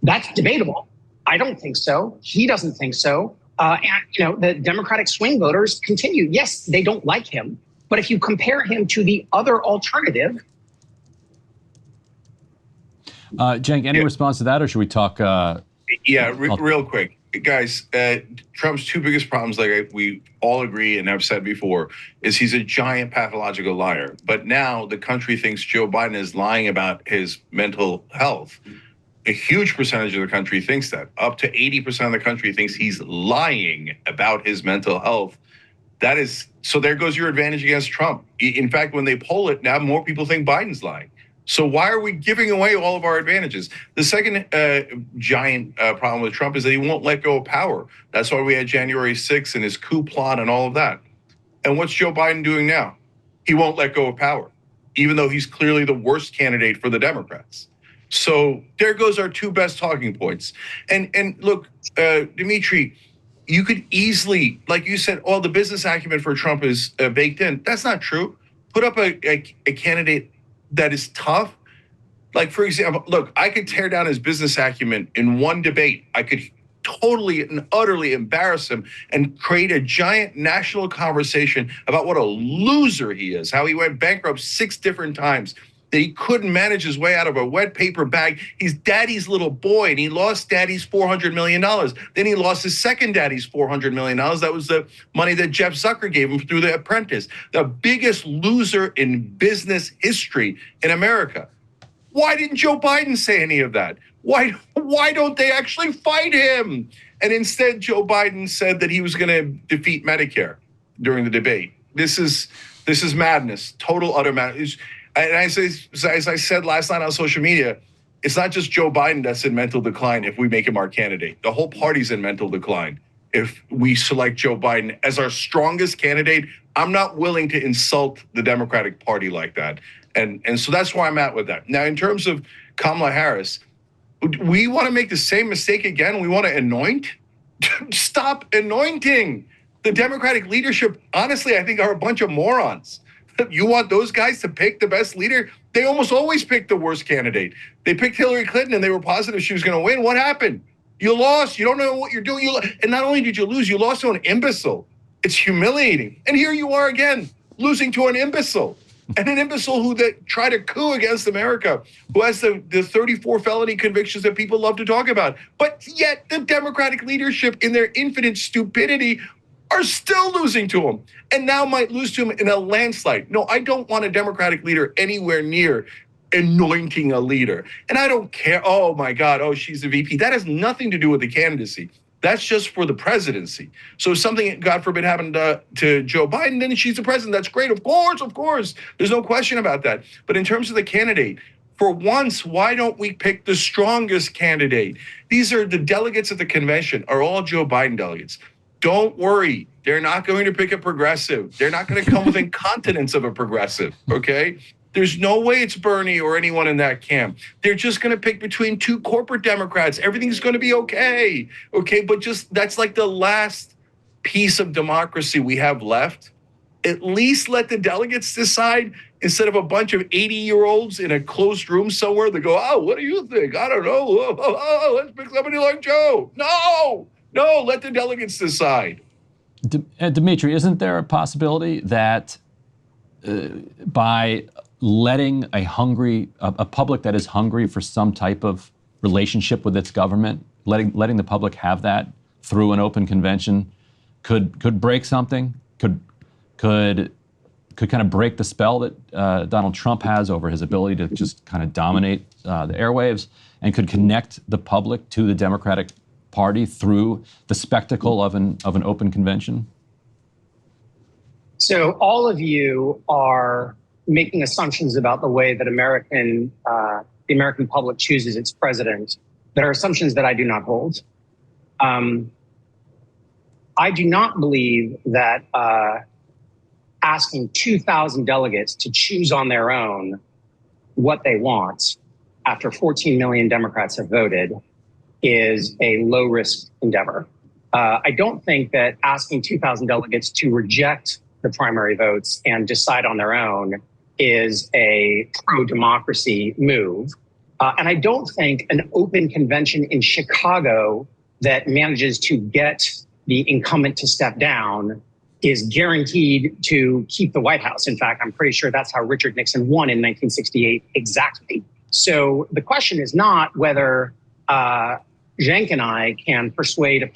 that's debatable. I don't think so. He doesn't think so. And the Democratic swing voters continue. Yes, they don't like him. But if you compare him to the other alternative. Cenk, any response to that, or should we talk? Real quick. Guys, Trump's two biggest problems, like we all agree and have said before, is he's a giant pathological liar. But now the country thinks Joe Biden is lying about his mental health. A huge percentage of the country thinks that. Up to 80% of the country thinks he's lying about his mental health. So there goes your advantage against Trump. In fact, when they poll it, now more people think Biden's lying. So why are we giving away all of our advantages? The second giant problem with Trump is that he won't let go of power. That's why we had January 6th and his coup plot and all of that. And what's Joe Biden doing now? He won't let go of power, even though he's clearly the worst candidate for the Democrats. So there goes our two best talking points. And look, Dmitri, you could easily, like you said, the business acumen for Trump is baked in. That's not true. Put up a candidate that is tough. Like, for example, look, I could tear down his business acumen in one debate. I could totally and utterly embarrass him and create a giant national conversation about what a loser he is, how he went bankrupt 6 different times, that he couldn't manage his way out of a wet paper bag. He's daddy's little boy, and he lost daddy's $400 million. Then he lost his second daddy's $400 million. That was the money that Jeff Zucker gave him through The Apprentice. The biggest loser in business history in America. Why didn't Joe Biden say any of that? Why don't they actually fight him? And instead, Joe Biden said that he was going to defeat Medicare during the debate. This is madness, total, utter madness. And as I said last night on social media, it's not just Joe Biden that's in mental decline if we make him our candidate. The whole party's in mental decline if we select Joe Biden as our strongest candidate. I'm not willing to insult the Democratic Party like that. And so that's where I'm at with that. Now, in terms of Kamala Harris, we want to make the same mistake again. We want to anoint. Stop anointing. The Democratic leadership, honestly, I think are a bunch of morons. You want those guys to pick the best leader? They almost always pick the worst candidate. They picked Hillary Clinton and they were positive she was going to win. What happened? You lost. You don't know what you're doing. And not only did you lose, you lost to an imbecile. It's humiliating. And here you are again, losing to an imbecile. And an imbecile who tried a coup against America, who has the 34 felony convictions that people love to talk about. But yet the Democratic leadership, in their infinite stupidity, are still losing to him, and now might lose to him in a landslide. No, I don't want a Democratic leader anywhere near anointing a leader. And I don't care, oh my God, she's the VP. That has nothing to do with the candidacy. That's just for the presidency. So if something, God forbid, happened to Joe Biden, then she's the president. That's great, of course. There's no question about that. But in terms of the candidate, for once, why don't we pick the strongest candidate? These are the delegates at the convention, are all Joe Biden delegates. Don't worry, they're not going to pick a progressive. They're not going to come within continents of a progressive, okay? There's no way it's Bernie or anyone in that camp. They're just going to pick between 2 corporate Democrats. Everything's going to be okay, But that's like the last piece of democracy we have left. At least let the delegates decide instead of a bunch of 80-year-olds in a closed room somewhere that go, what do you think? I don't know. Let's pick somebody like Joe. No, let the delegates decide. Dmitri, isn't there a possibility that by letting a public that is hungry for some type of relationship with its government, letting the public have that through an open convention, could break something, could kind of break the spell that Donald Trump has over his ability to just kind of dominate the airwaves, and could connect the public to the Democratic Party through the spectacle of an open convention? So all of you are making assumptions about the way that the American public chooses its president that are assumptions that I do not hold. I do not believe that asking 2,000 delegates to choose on their own what they want after 14 million Democrats have voted is a low-risk endeavor. I don't think that asking 2,000 delegates to reject the primary votes and decide on their own is a pro-democracy move. And I don't think an open convention in Chicago that manages to get the incumbent to step down is guaranteed to keep the White House. In fact, I'm pretty sure that's how Richard Nixon won in 1968 exactly. So the question is not whether Cenk and I can persuade a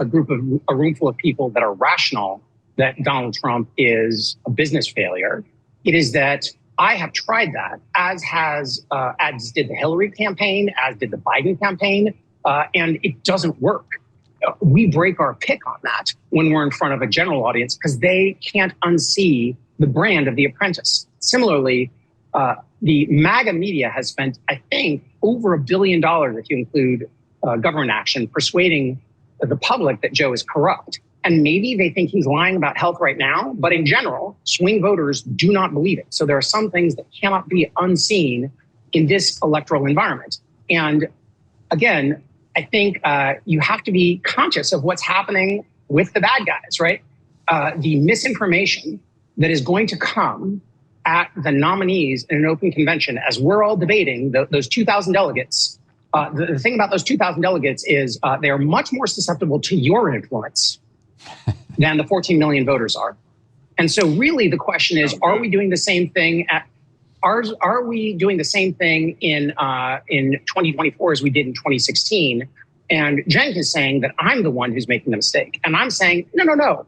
roomful of people that are rational that Donald Trump is a business failure. It is that I have tried that, as did the Hillary campaign, as did the Biden campaign, and it doesn't work. We break our pick on that when we're in front of a general audience because they can't unsee the brand of The Apprentice. Similarly, the MAGA media has spent, I think, over $1 billion, if you include government action, persuading the public that Joe is corrupt. And maybe they think he's lying about health right now, but in general, swing voters do not believe it. So there are some things that cannot be unseen in this electoral environment. And again, I think you have to be conscious of what's happening with the bad guys, right? The misinformation that is going to come at the nominees in an open convention, as we're all debating those 2,000 delegates. The thing about those 2,000 delegates is they are much more susceptible to your influence than the 14 million voters are. And so really the question is, are we doing the same thing are we doing the same thing in 2024 as we did in 2016? And Cenk is saying that I'm the one who's making the mistake. And I'm saying, no.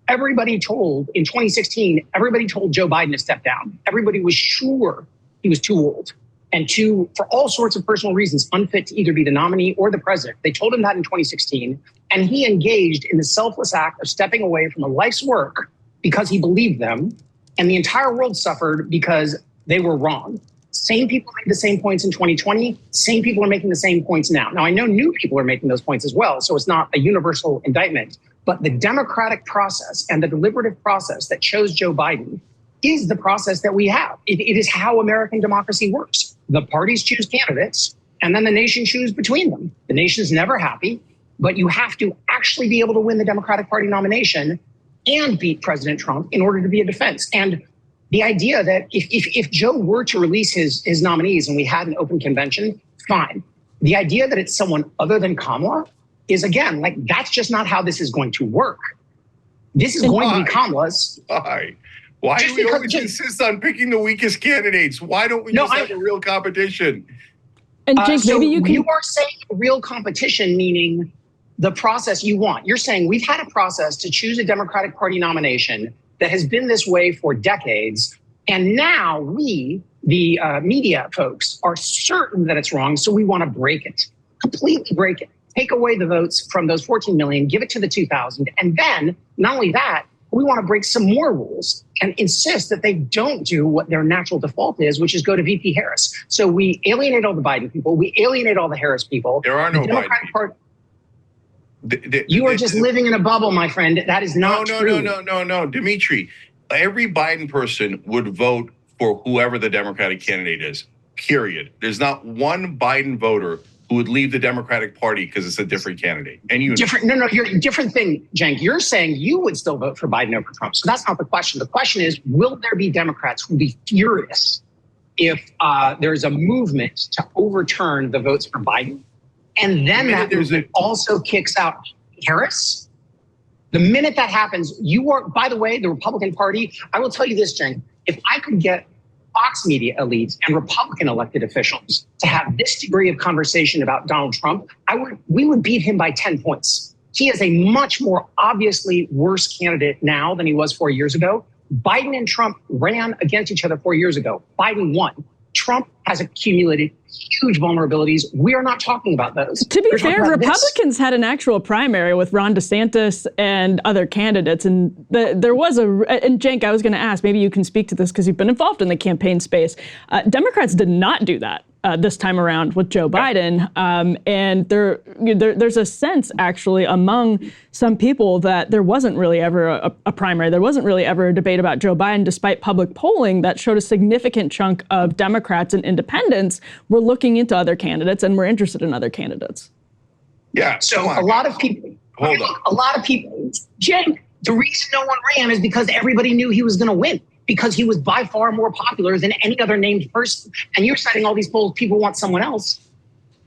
Everybody told in 2016, everybody told Joe Biden to step down. Everybody was sure he was too old and for all sorts of personal reasons, unfit to either be the nominee or the president. They told him that in 2016. And he engaged in the selfless act of stepping away from a life's work because he believed them. And the entire world suffered because they were wrong. Same people made the same points in 2020. Same people are making the same points now. Now, I know new people are making those points as well, so it's not a universal indictment. But the democratic process and the deliberative process that chose Joe Biden is the process that we have. It is how American democracy works. The parties choose candidates, and then the nation chooses between them. The nation's never happy, but you have to actually be able to win the Democratic Party nomination and beat President Trump in order to be a defense. And the idea that if Joe were to release his nominees and we had an open convention, fine. The idea that it's someone other than Kamala is, again, like, that's just not how this is going to work. This is going to be Kamala's. Why do we always insist on picking the weakest candidates? Why don't we just have a real competition? And Cenk, maybe you are saying real competition, meaning the process you want. You're saying we've had a process to choose a Democratic Party nomination that has been this way for decades. And now we, the media folks, are certain that it's wrong. So we want to break it, completely break it, take away the votes from those 14 million, give it to the 2,000. And then not only that, we want to break some more rules and insist that they don't do what their natural default is, which is go to VP Harris. So we alienate all the Biden people. We alienate all the Harris people. There are no Biden people. You are just living in a bubble, my friend. That is not true. No, Dmitri. Every Biden person would vote for whoever the Democratic candidate is, period. There's not one Biden voter who would leave the Democratic Party because it's a different candidate. And you different. No, you're a different thing, Cenk. You're saying you would still vote for Biden over Trump. So that's not the question. The question is, will there be Democrats who will be furious if there's a movement to overturn the votes for Biden? And then that movement also kicks out Harris. The minute that happens, you are, by the way, the Republican Party, I will tell you this, Cenk, if I could get Fox media elites and Republican elected officials to have this degree of conversation about Donald Trump, we would beat him by 10 points. He is a much more obviously worse candidate now than he was 4 years ago. Biden and Trump ran against each other 4 years ago. Biden won. Trump has accumulated huge vulnerabilities. We are not talking about those. To be We're talking fair, about this. Republicans had an actual primary with Ron DeSantis and other candidates, and there was and Cenk, I was going to ask, maybe you can speak to this because you've been involved in the campaign space. Democrats did not do that this time around with Joe Biden, and there's a sense actually among some people that there wasn't really ever a primary, there wasn't really ever a debate about Joe Biden, despite public polling that showed a significant chunk of Democrats and independents were looking into other candidates and were interested in other candidates. Yeah. So a lot of people, Cenk, the reason no one ran is because everybody knew he was going to win, because he was by far more popular than any other named person. And you're citing all these polls, people want someone else.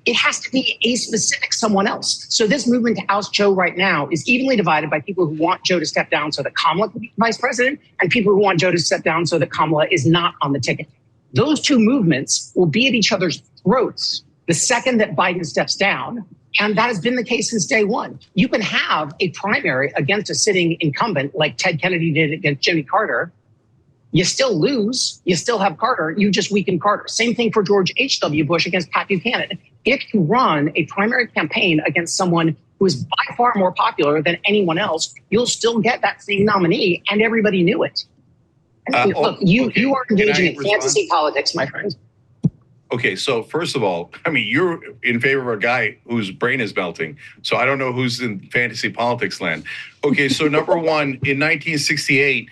It has to be a specific someone else. So this movement to oust Joe right now is evenly divided by people who want Joe to step down so that Kamala can be vice president, and people who want Joe to step down so that Kamala is not on the ticket. Those two movements will be at each other's throats the second that Biden steps down. And that has been the case since day one. You can have a primary against a sitting incumbent like Ted Kennedy did against Jimmy Carter. You still lose. You still have Carter. You just weaken Carter. Same thing for George H.W. Bush against Pat Buchanan. If you run a primary campaign against someone who is by far more popular than anyone else, you'll still get that same nominee, and everybody knew it. Look, you are engaging in fantasy politics, my friend. Okay, so first of all, I mean, you're in favor of a guy whose brain is melting. So I don't know who's in fantasy politics land. Okay, so number one, in 1968,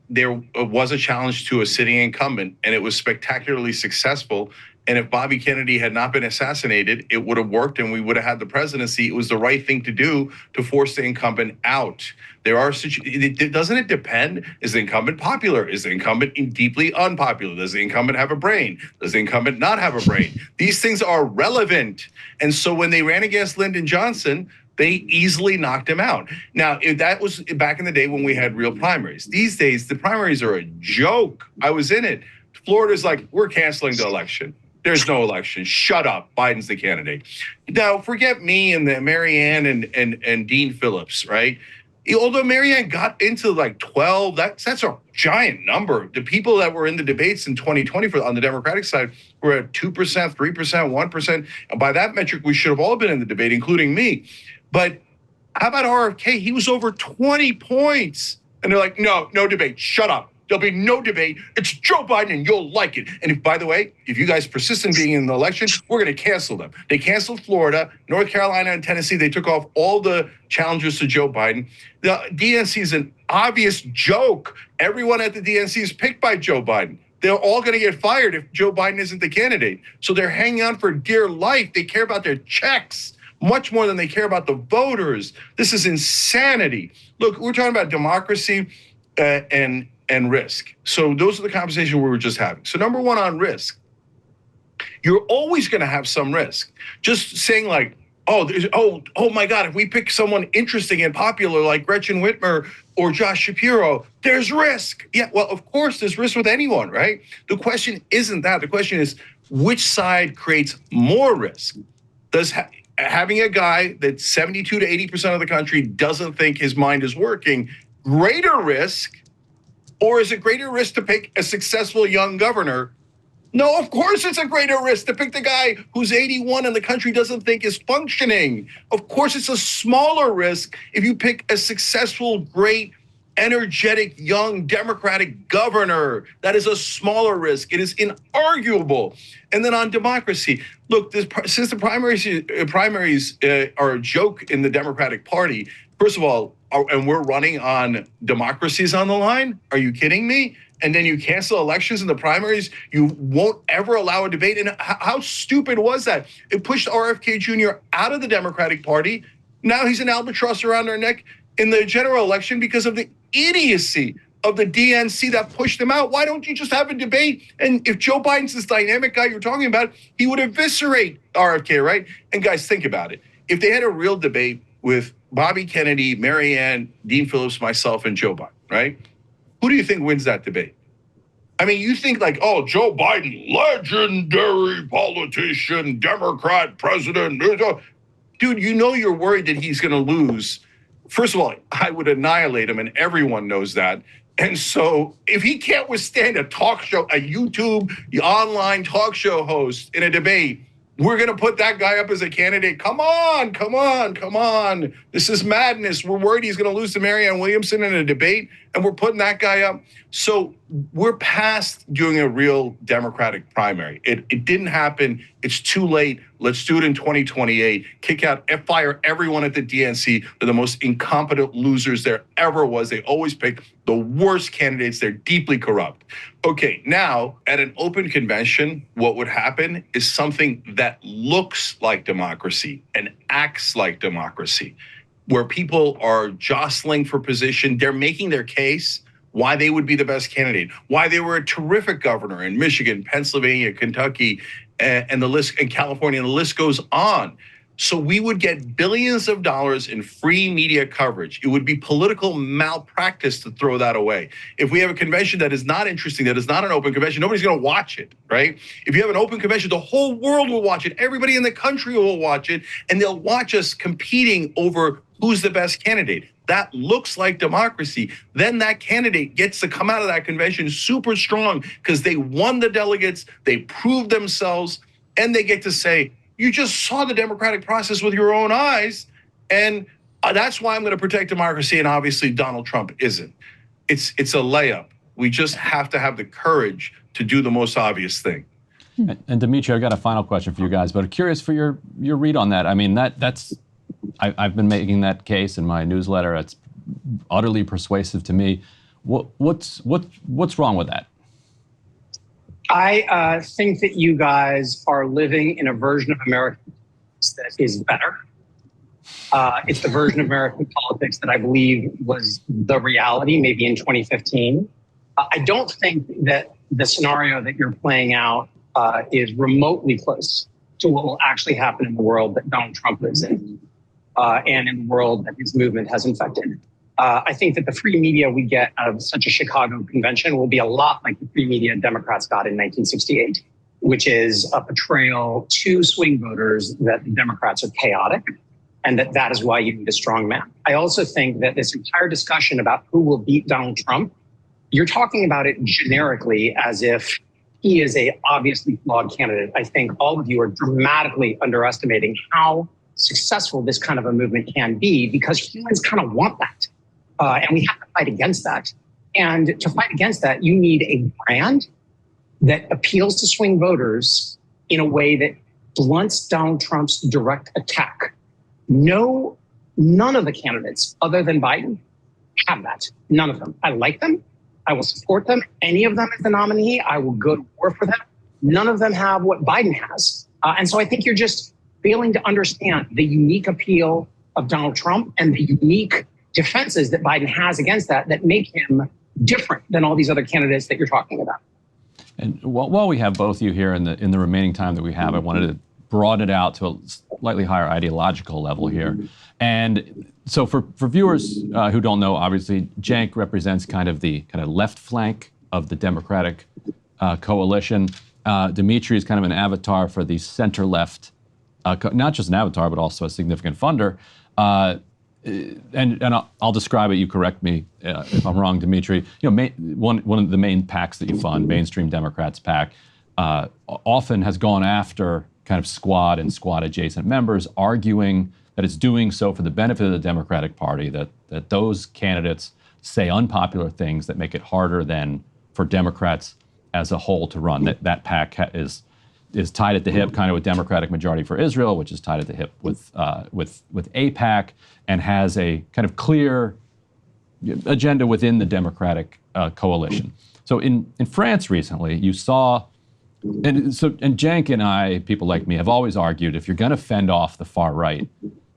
there was a challenge to a sitting incumbent, and it was spectacularly successful. And if Bobby Kennedy had not been assassinated, it would have worked and we would have had the presidency. It was the right thing to do to force the incumbent out. Doesn't it depend? Is the incumbent popular? Is the incumbent deeply unpopular? Does the incumbent have a brain? Does the incumbent not have a brain? These things are relevant. And so when they ran against Lyndon Johnson, they easily knocked him out. Now, if that was back in the day when we had real primaries. These days, the primaries are a joke. I was in it. Florida's like, we're canceling the election. There's no election. Shut up. Biden's the candidate. Now, forget me and the Marianne and Dean Phillips, right? Although Marianne got into like 12, that's a giant number. The people that were in the debates in 2020 on the Democratic side were at 2%, 3%, 1%. And by that metric, we should have all been in the debate, including me. But how about RFK? He was over 20 points. And they're like, no debate. Shut up. There'll be no debate. It's Joe Biden and you'll like it. And by the way, if you guys persist in being in the election, we're going to cancel them. They canceled Florida, North Carolina, and Tennessee. They took off all the challengers to Joe Biden. The DNC is an obvious joke. Everyone at the DNC is picked by Joe Biden. They're all going to get fired if Joe Biden isn't the candidate. So they're hanging on for dear life. They care about their checks much more than they care about the voters. This is insanity. Look, we're talking about democracy and risk. So those are the conversations we were just having. So number one on risk, you're always going to have some risk. Just saying like, oh my God, if we pick someone interesting and popular like Gretchen Whitmer or Josh Shapiro, there's risk. Yeah, well, of course there's risk with anyone, right? The question isn't that. The question is which side creates more risk? Does having a guy that 72 to 80% of the country doesn't think his mind is working greater risk? Or is it greater risk to pick a successful young governor? No, of course it's a greater risk to pick the guy who's 81 and the country doesn't think is functioning. Of course it's a smaller risk if you pick a successful, great, energetic, young Democratic governor. That is a smaller risk. It is inarguable. And then on democracy, look, since the primaries are a joke in the Democratic Party, first of all, and we're running on democracies on the line? Are you kidding me? And then you cancel elections in the primaries? You won't ever allow a debate? And how stupid was that? It pushed RFK Jr. out of the Democratic Party. Now he's an albatross around our neck in the general election because of the idiocy of the DNC that pushed him out. Why don't you just have a debate? And if Joe Biden's this dynamic guy you're talking about, he would eviscerate RFK, right? And guys, think about it. If they had a real debate with Bobby Kennedy, Marianne, Dean Phillips, myself, and Joe Biden, right? Who do you think wins that debate? I mean, you think like, oh, Joe Biden, legendary politician, Democrat president. Dude, you know you're worried that he's going to lose. First of all, I would annihilate him, and everyone knows that. And so if he can't withstand a talk show, a YouTube online talk show host in a debate, we're going to put that guy up as a candidate. Come on, come on, come on. This is madness. We're worried he's going to lose to Marianne Williamson in a debate, and we're putting that guy up. So we're past doing a real Democratic primary. It didn't happen. It's too late. Let's do it in 2028. Fire everyone at the DNC. They're the most incompetent losers there ever was. They always pick the worst candidates. They're deeply corrupt. Okay, now at an open convention, what would happen is something that looks like democracy and acts like democracy, where people are jostling for position. They're making their case why they would be the best candidate, why they were a terrific governor in Michigan, Pennsylvania, Kentucky, and the list, in California, and the list goes on. So we would get billions of dollars in free media coverage. It would be political malpractice to throw that away. If we have a convention that is not interesting, that is not an open convention, nobody's going to watch it, right? If you have an open convention, the whole world will watch it. Everybody in the country will watch it, and they'll watch us competing over who's the best candidate. That looks like democracy. Then that candidate gets to come out of that convention super strong because they won the delegates, they proved themselves, and they get to say, you just saw the democratic process with your own eyes, and that's why I'm going to protect democracy, and obviously Donald Trump isn't. It's a layup. We just have to have the courage to do the most obvious thing. And Dmitri, I've got a final question for you guys, but I'm curious for your read on that. I mean, I've been making that case in my newsletter. It's utterly persuasive to me. What's wrong with that? I think that you guys are living in a version of American politics that is better. It's the version of American politics that I believe was the reality maybe in 2015. I don't think that the scenario that you're playing out is remotely close to what will actually happen in the world that Donald Trump lives in and in the world that his movement has infected. I think that the free media we get out of such a Chicago convention will be a lot like the free media Democrats got in 1968, which is a portrayal to swing voters that the Democrats are chaotic and that is why you need a strong man. I also think that this entire discussion about who will beat Donald Trump, you're talking about it generically as if he is a obviously flawed candidate. I think all of you are dramatically underestimating how successful this kind of a movement can be because humans kind of want that. And we have to fight against that. And to fight against that, you need a brand that appeals to swing voters in a way that blunts Donald Trump's direct attack. None of the candidates other than Biden have that. None of them. I like them. I will support them. Any of them as the nominee, I will go to war for them. None of them have what Biden has. And so I think you're just failing to understand the unique appeal of Donald Trump and the unique defenses that Biden has against that make him different than all these other candidates that you're talking about. And while we have both of you here in the remaining time that we have, I wanted to broaden it out to a slightly higher ideological level here. And so for viewers who don't know, obviously, Cenk represents kind of the left flank of the Democratic coalition. Dmitri is kind of an avatar for the center-left, not just an avatar, but also a significant funder. And I'll describe it. You correct me if I'm wrong, Dmitri. You know, one of the main PACs that you fund, Mainstream Democrats PAC, often has gone after kind of squad and squad adjacent members, arguing that it's doing so for the benefit of the Democratic Party, that those candidates say unpopular things that make it harder than for Democrats as a whole to run. That PAC is tied at the hip kind of with Democratic Majority for Israel, which is tied at the hip with AIPAC, and has a kind of clear agenda within the Democratic coalition. So in France recently, you saw, and Cenk and I, people like me, have always argued if you're going to fend off the far right,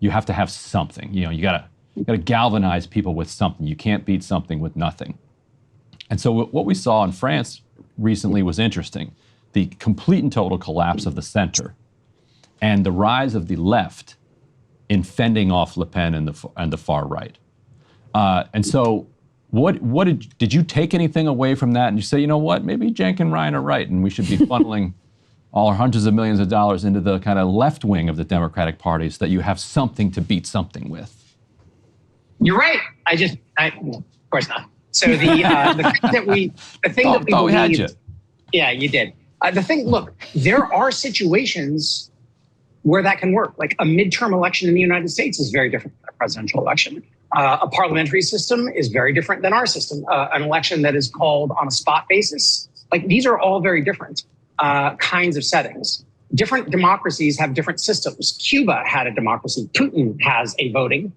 you have to have something. You know, you got to galvanize people with something. You can't beat something with nothing. And so what we saw in France recently was interesting. The complete and total collapse of the center and the rise of the left in fending off Le Pen and the far right. And so what did you take anything away from that? And you say, you know what, maybe Cenk and Ryan are right, and we should be funneling all our hundreds of millions of dollars into the kind of left wing of the Democratic Party so that you have something to beat something with. You're right. Of course not. So the thing that we we had you. believed, yeah, you did. Look, there are situations where that can work. Like a midterm election in the United States is very different than a presidential election. A parliamentary system is very different than our system. An election that is called on a spot basis, like these are all very different kinds of settings. Different democracies have different systems. Cuba had a democracy. Putin has a voting.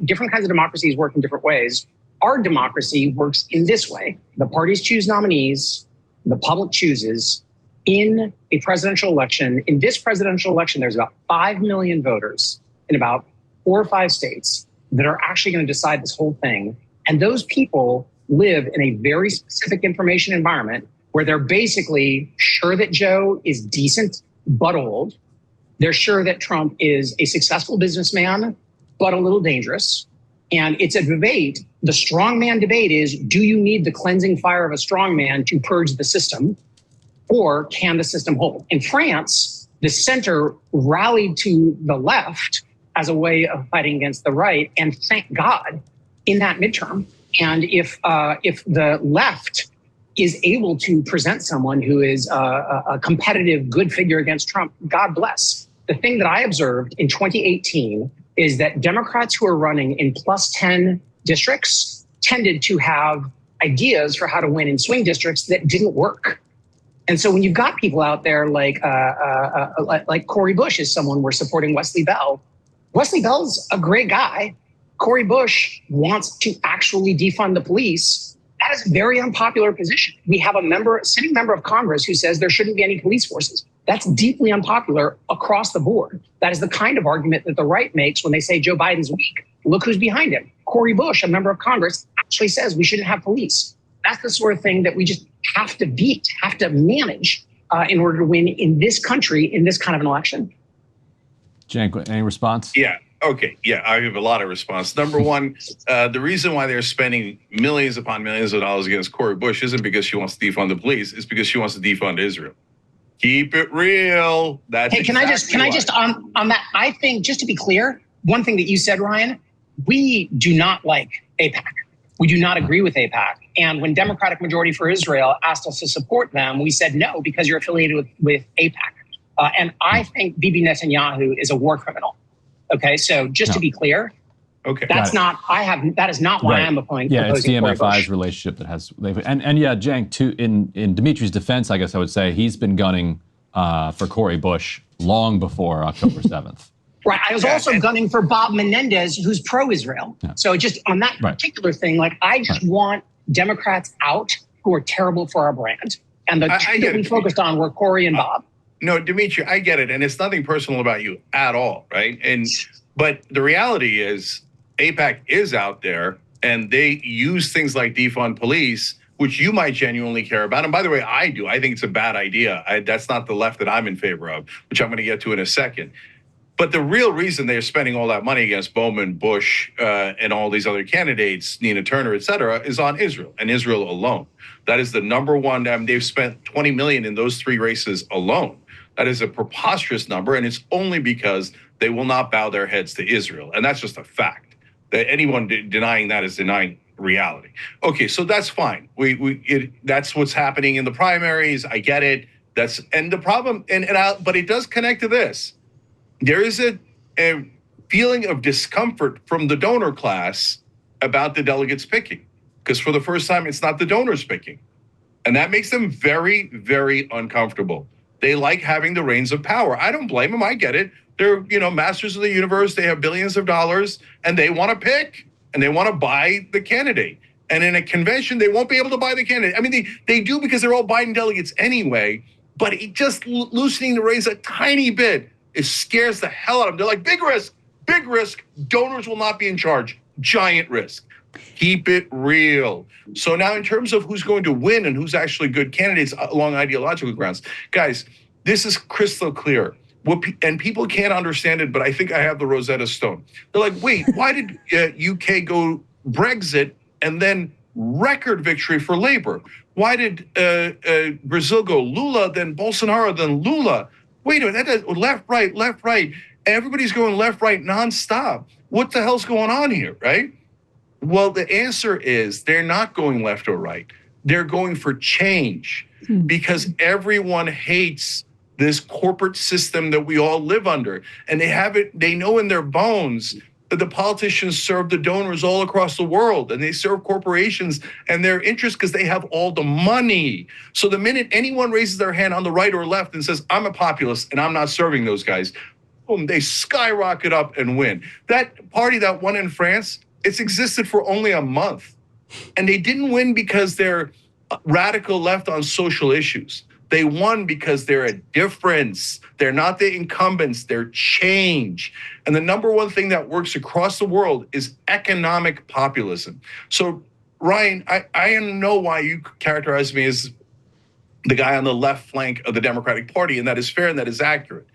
Different kinds of democracies work in different ways. Our democracy works in this way. The parties choose nominees. The public chooses. In a presidential election, in this presidential election, there's about 5 million voters in about 4 or 5 states that are actually going to decide this whole thing. And those people live in a very specific information environment where they're basically sure that Joe is decent, but old. They're sure that Trump is a successful businessman, but a little dangerous. And it's a debate. The strongman debate is, do you need the cleansing fire of a strongman to purge the system? Or can the system hold? In France, the center rallied to the left as a way of fighting against the right. And thank God in that midterm. And if the left is able to present someone who is a competitive, good figure against Trump, God bless. The thing that I observed in 2018 is that Democrats who are running in plus 10 districts tended to have ideas for how to win in swing districts that didn't work. And so when you've got people out there like Cori Bush is someone we're supporting, Wesley Bell. Wesley Bell's a great guy. Cori Bush wants to actually defund the police. That is a very unpopular position. We have a sitting member of Congress who says there shouldn't be any police forces. That's deeply unpopular across the board. That is the kind of argument that the right makes when they say Joe Biden's weak. Look who's behind him. Cori Bush, a member of Congress, actually says we shouldn't have police. That's the sort of thing that we just have to beat, have to manage in order to win in this country, in this kind of an election. Cenk, any response? Yeah. Okay. Yeah, I have a lot of response. Number one, the reason why they're spending millions upon millions of dollars against Cori Bush isn't because she wants to defund the police. It's because she wants to defund Israel. Keep it real. That's hey, can I just on that? I think, just to be clear, one thing that you said, Ryan, we do not like AIPAC. We do not agree with AIPAC. And when Democratic Majority for Israel asked us to support them, we said no, because you're affiliated with AIPAC. And I think Bibi Netanyahu is a war criminal. Okay, so just to be clear, okay, that is not why I'm opposing. Yeah, it's DMFI's relationship that has, and yeah, Cenk, too, in Dmitri's defense, I guess I would say he's been gunning for Cori Bush long before October 7th. Right. I was also gunning for Bob Menendez, who's pro-Israel. Yeah. So just on that particular thing, like I just want Democrats out who are terrible for our brand. And the two that we focused on were Cori and Bob. No, Dmitri, I get it. And it's nothing personal about you at all, right? But the reality is AIPAC is out there and they use things like defund police, which you might genuinely care about. And by the way, I do. I think it's a bad idea. That's not the left that I'm in favor of, which I'm going to get to in a second. But the real reason they're spending all that money against Bowman, Bush, and all these other candidates, Nina Turner, et cetera, is on Israel and Israel alone. That is the number one. They've spent $20 million in those 3 races alone. That is a preposterous number, and it's only because they will not bow their heads to Israel. And that's just a fact. That anyone denying that is denying reality. Okay, so that's fine. That's what's happening in the primaries. I get it. And the problem, but it does connect to this. There is a feeling of discomfort from the donor class about the delegates picking, because for the first time, it's not the donors picking. And that makes them very, very uncomfortable. They like having the reins of power. I don't blame them. I get it. They're, masters of the universe. They have billions of dollars and they want to pick and they want to buy the candidate. And in a convention, they won't be able to buy the candidate. I mean, they do because they're all Biden delegates anyway, but it just loosening the reins a tiny bit, it scares the hell out of them. They're like, big risk. Donors will not be in charge. Giant risk. Keep it real. So now in terms of who's going to win and who's actually good candidates along ideological grounds, guys, this is crystal clear. And people can't understand it, but I think I have the Rosetta Stone. They're like, wait, why did UK go Brexit and then record victory for Labour? Why did Brazil go Lula, then Bolsonaro, then Lula? Wait a minute, left, right. Everybody's going left, right, nonstop. What the hell's going on here, right? Well, the answer is they're not going left or right. They're going for change because everyone hates this corporate system that we all live under. And they know in their bones that the politicians serve the donors all across the world, and they serve corporations and their interests because they have all the money. So the minute anyone raises their hand on the right or left and says, I'm a populist and I'm not serving those guys, boom, they skyrocket up and win. That party that won in France, it's existed for only a month. And they didn't win because they're radical left on social issues. They won because they're a difference. They're not the incumbents, they're change. And the number one thing that works across the world is economic populism. So, Ryan, I know why you characterize me as the guy on the left flank of the Democratic Party, and that is fair and that is accurate.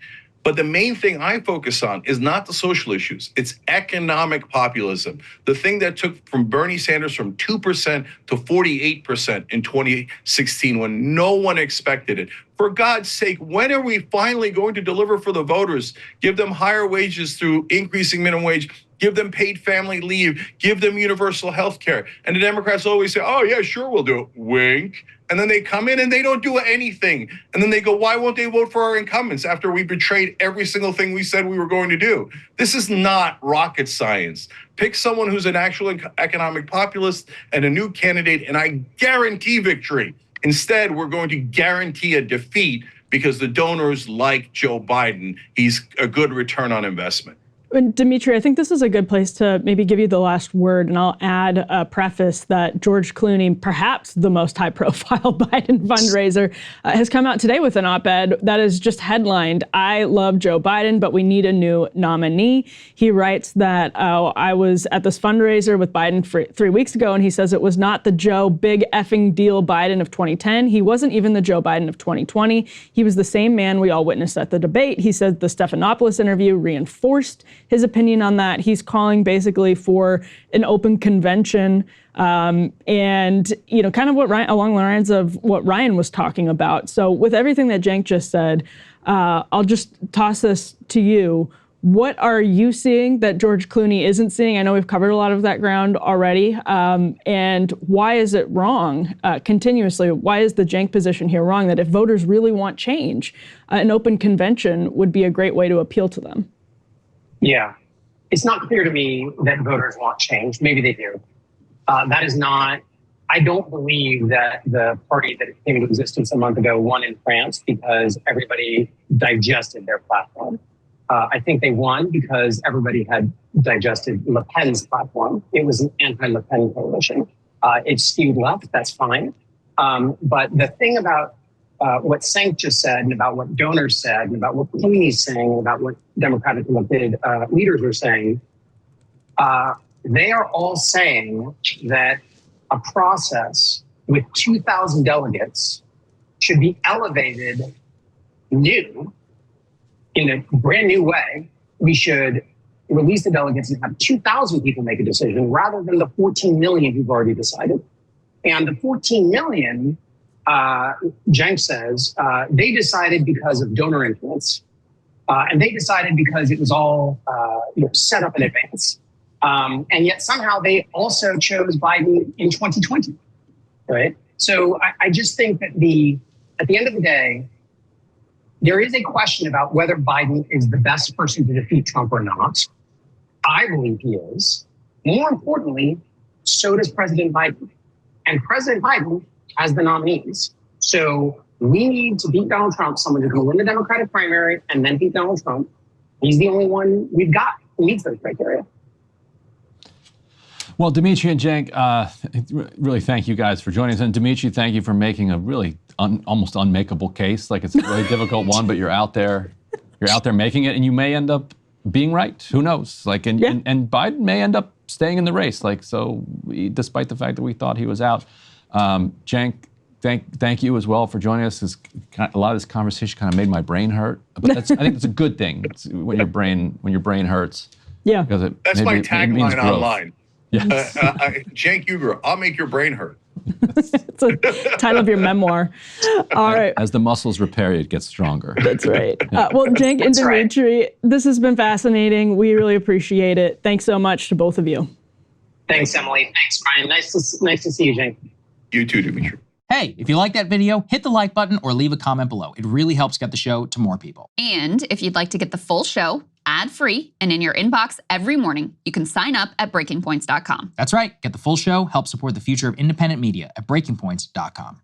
But the main thing I focus on is not the social issues. It's economic populism. The thing that took from Bernie Sanders from 2% to 48% in 2016 when no one expected it. For God's sake, when are we finally going to deliver for the voters? Give them higher wages through increasing minimum wage. Give them paid family leave. Give them universal health care. And the Democrats always say, oh, yeah, sure, we'll do it. Wink. And then they come in and they don't do anything. And then they go, why won't they vote for our incumbents after we betrayed every single thing we said we were going to do? This is not rocket science. Pick someone who's an actual economic populist and a new candidate, and I guarantee victory. Instead, we're going to guarantee a defeat because the donors like Joe Biden. He's a good return on investment. And Dmitri, I think this is a good place to maybe give you the last word, and I'll add a preface that George Clooney, perhaps the most high-profile Biden fundraiser, has come out today with an op-ed that is just headlined, I love Joe Biden, but we need a new nominee. He writes that, I was at this fundraiser with Biden for 3 weeks ago, and he says it was not the Joe big effing deal Biden of 2010. He wasn't even the Joe Biden of 2020. He was the same man we all witnessed at the debate. He said the Stephanopoulos interview reinforced his opinion on that. He's calling basically for an open convention, and kind of what Ryan, along the lines of what Ryan was talking about. So with everything that Cenk just said, I'll just toss this to you. What are you seeing that George Clooney isn't seeing? I know we've covered a lot of that ground already. And why is it wrong continuously? Why is the Cenk position here wrong that if voters really want change, an open convention would be a great way to appeal to them? Yeah, it's not clear to me that voters want change. Maybe they do. That is not, I don't believe that the party that came into existence a month ago won in France because everybody digested their platform. I think they won because everybody had digested Le Pen's platform. It was an anti-Le Pen coalition. It skewed left, that's fine. But the thing about what Cenk just said and about what donors said and about what Clooney's saying, about what Democratic elected leaders are saying, they are all saying that a process with 2,000 delegates should be elevated new in a brand new way. We should release the delegates and have 2,000 people make a decision rather than the 14 million who've already decided. And the 14 million, Cenk says, they decided because of donor influence. And they decided because it was all set up in advance. And yet somehow they also chose Biden in 2020, right? So I just think that at the end of the day, there is a question about whether Biden is the best person to defeat Trump or not. I believe he is. More importantly, so does President Biden. And President Biden has the nominees. So we need to beat Donald Trump, someone who can win the Democratic primary and then beat Donald Trump. He's the only one we've got who meets those criteria. Well, Dmitri and Cenk, really thank you guys for joining us. And Dmitri, thank you for making a really almost unmakeable case. Like, it's a really difficult one, but you're out there making it, and you may end up being right. Who knows? Like, and Biden may end up staying in the race. Like, so despite the fact that we thought he was out, Cenk, thank you as well for joining us. A lot of this conversation kind of made my brain hurt, but I think it's a good thing. It's when your brain hurts. Yeah, because that's my tagline online. Yes. Cenk Uygur, I'll make your brain hurt. It's a title of your memoir. All right. As the muscles repair, it gets stronger. That's right. Well, Cenk and Dmitri, this has been fascinating. We really appreciate it. Thanks so much to both of you. Thanks, Emily. Thanks, Brian. Nice to see you, Cenk. You too, Dmitri. Hey, if you like that video, hit the like button or leave a comment below. It really helps get the show to more people. And if you'd like to get the full show ad-free and in your inbox every morning, you can sign up at breakingpoints.com. That's right. Get the full show, help support the future of independent media at breakingpoints.com.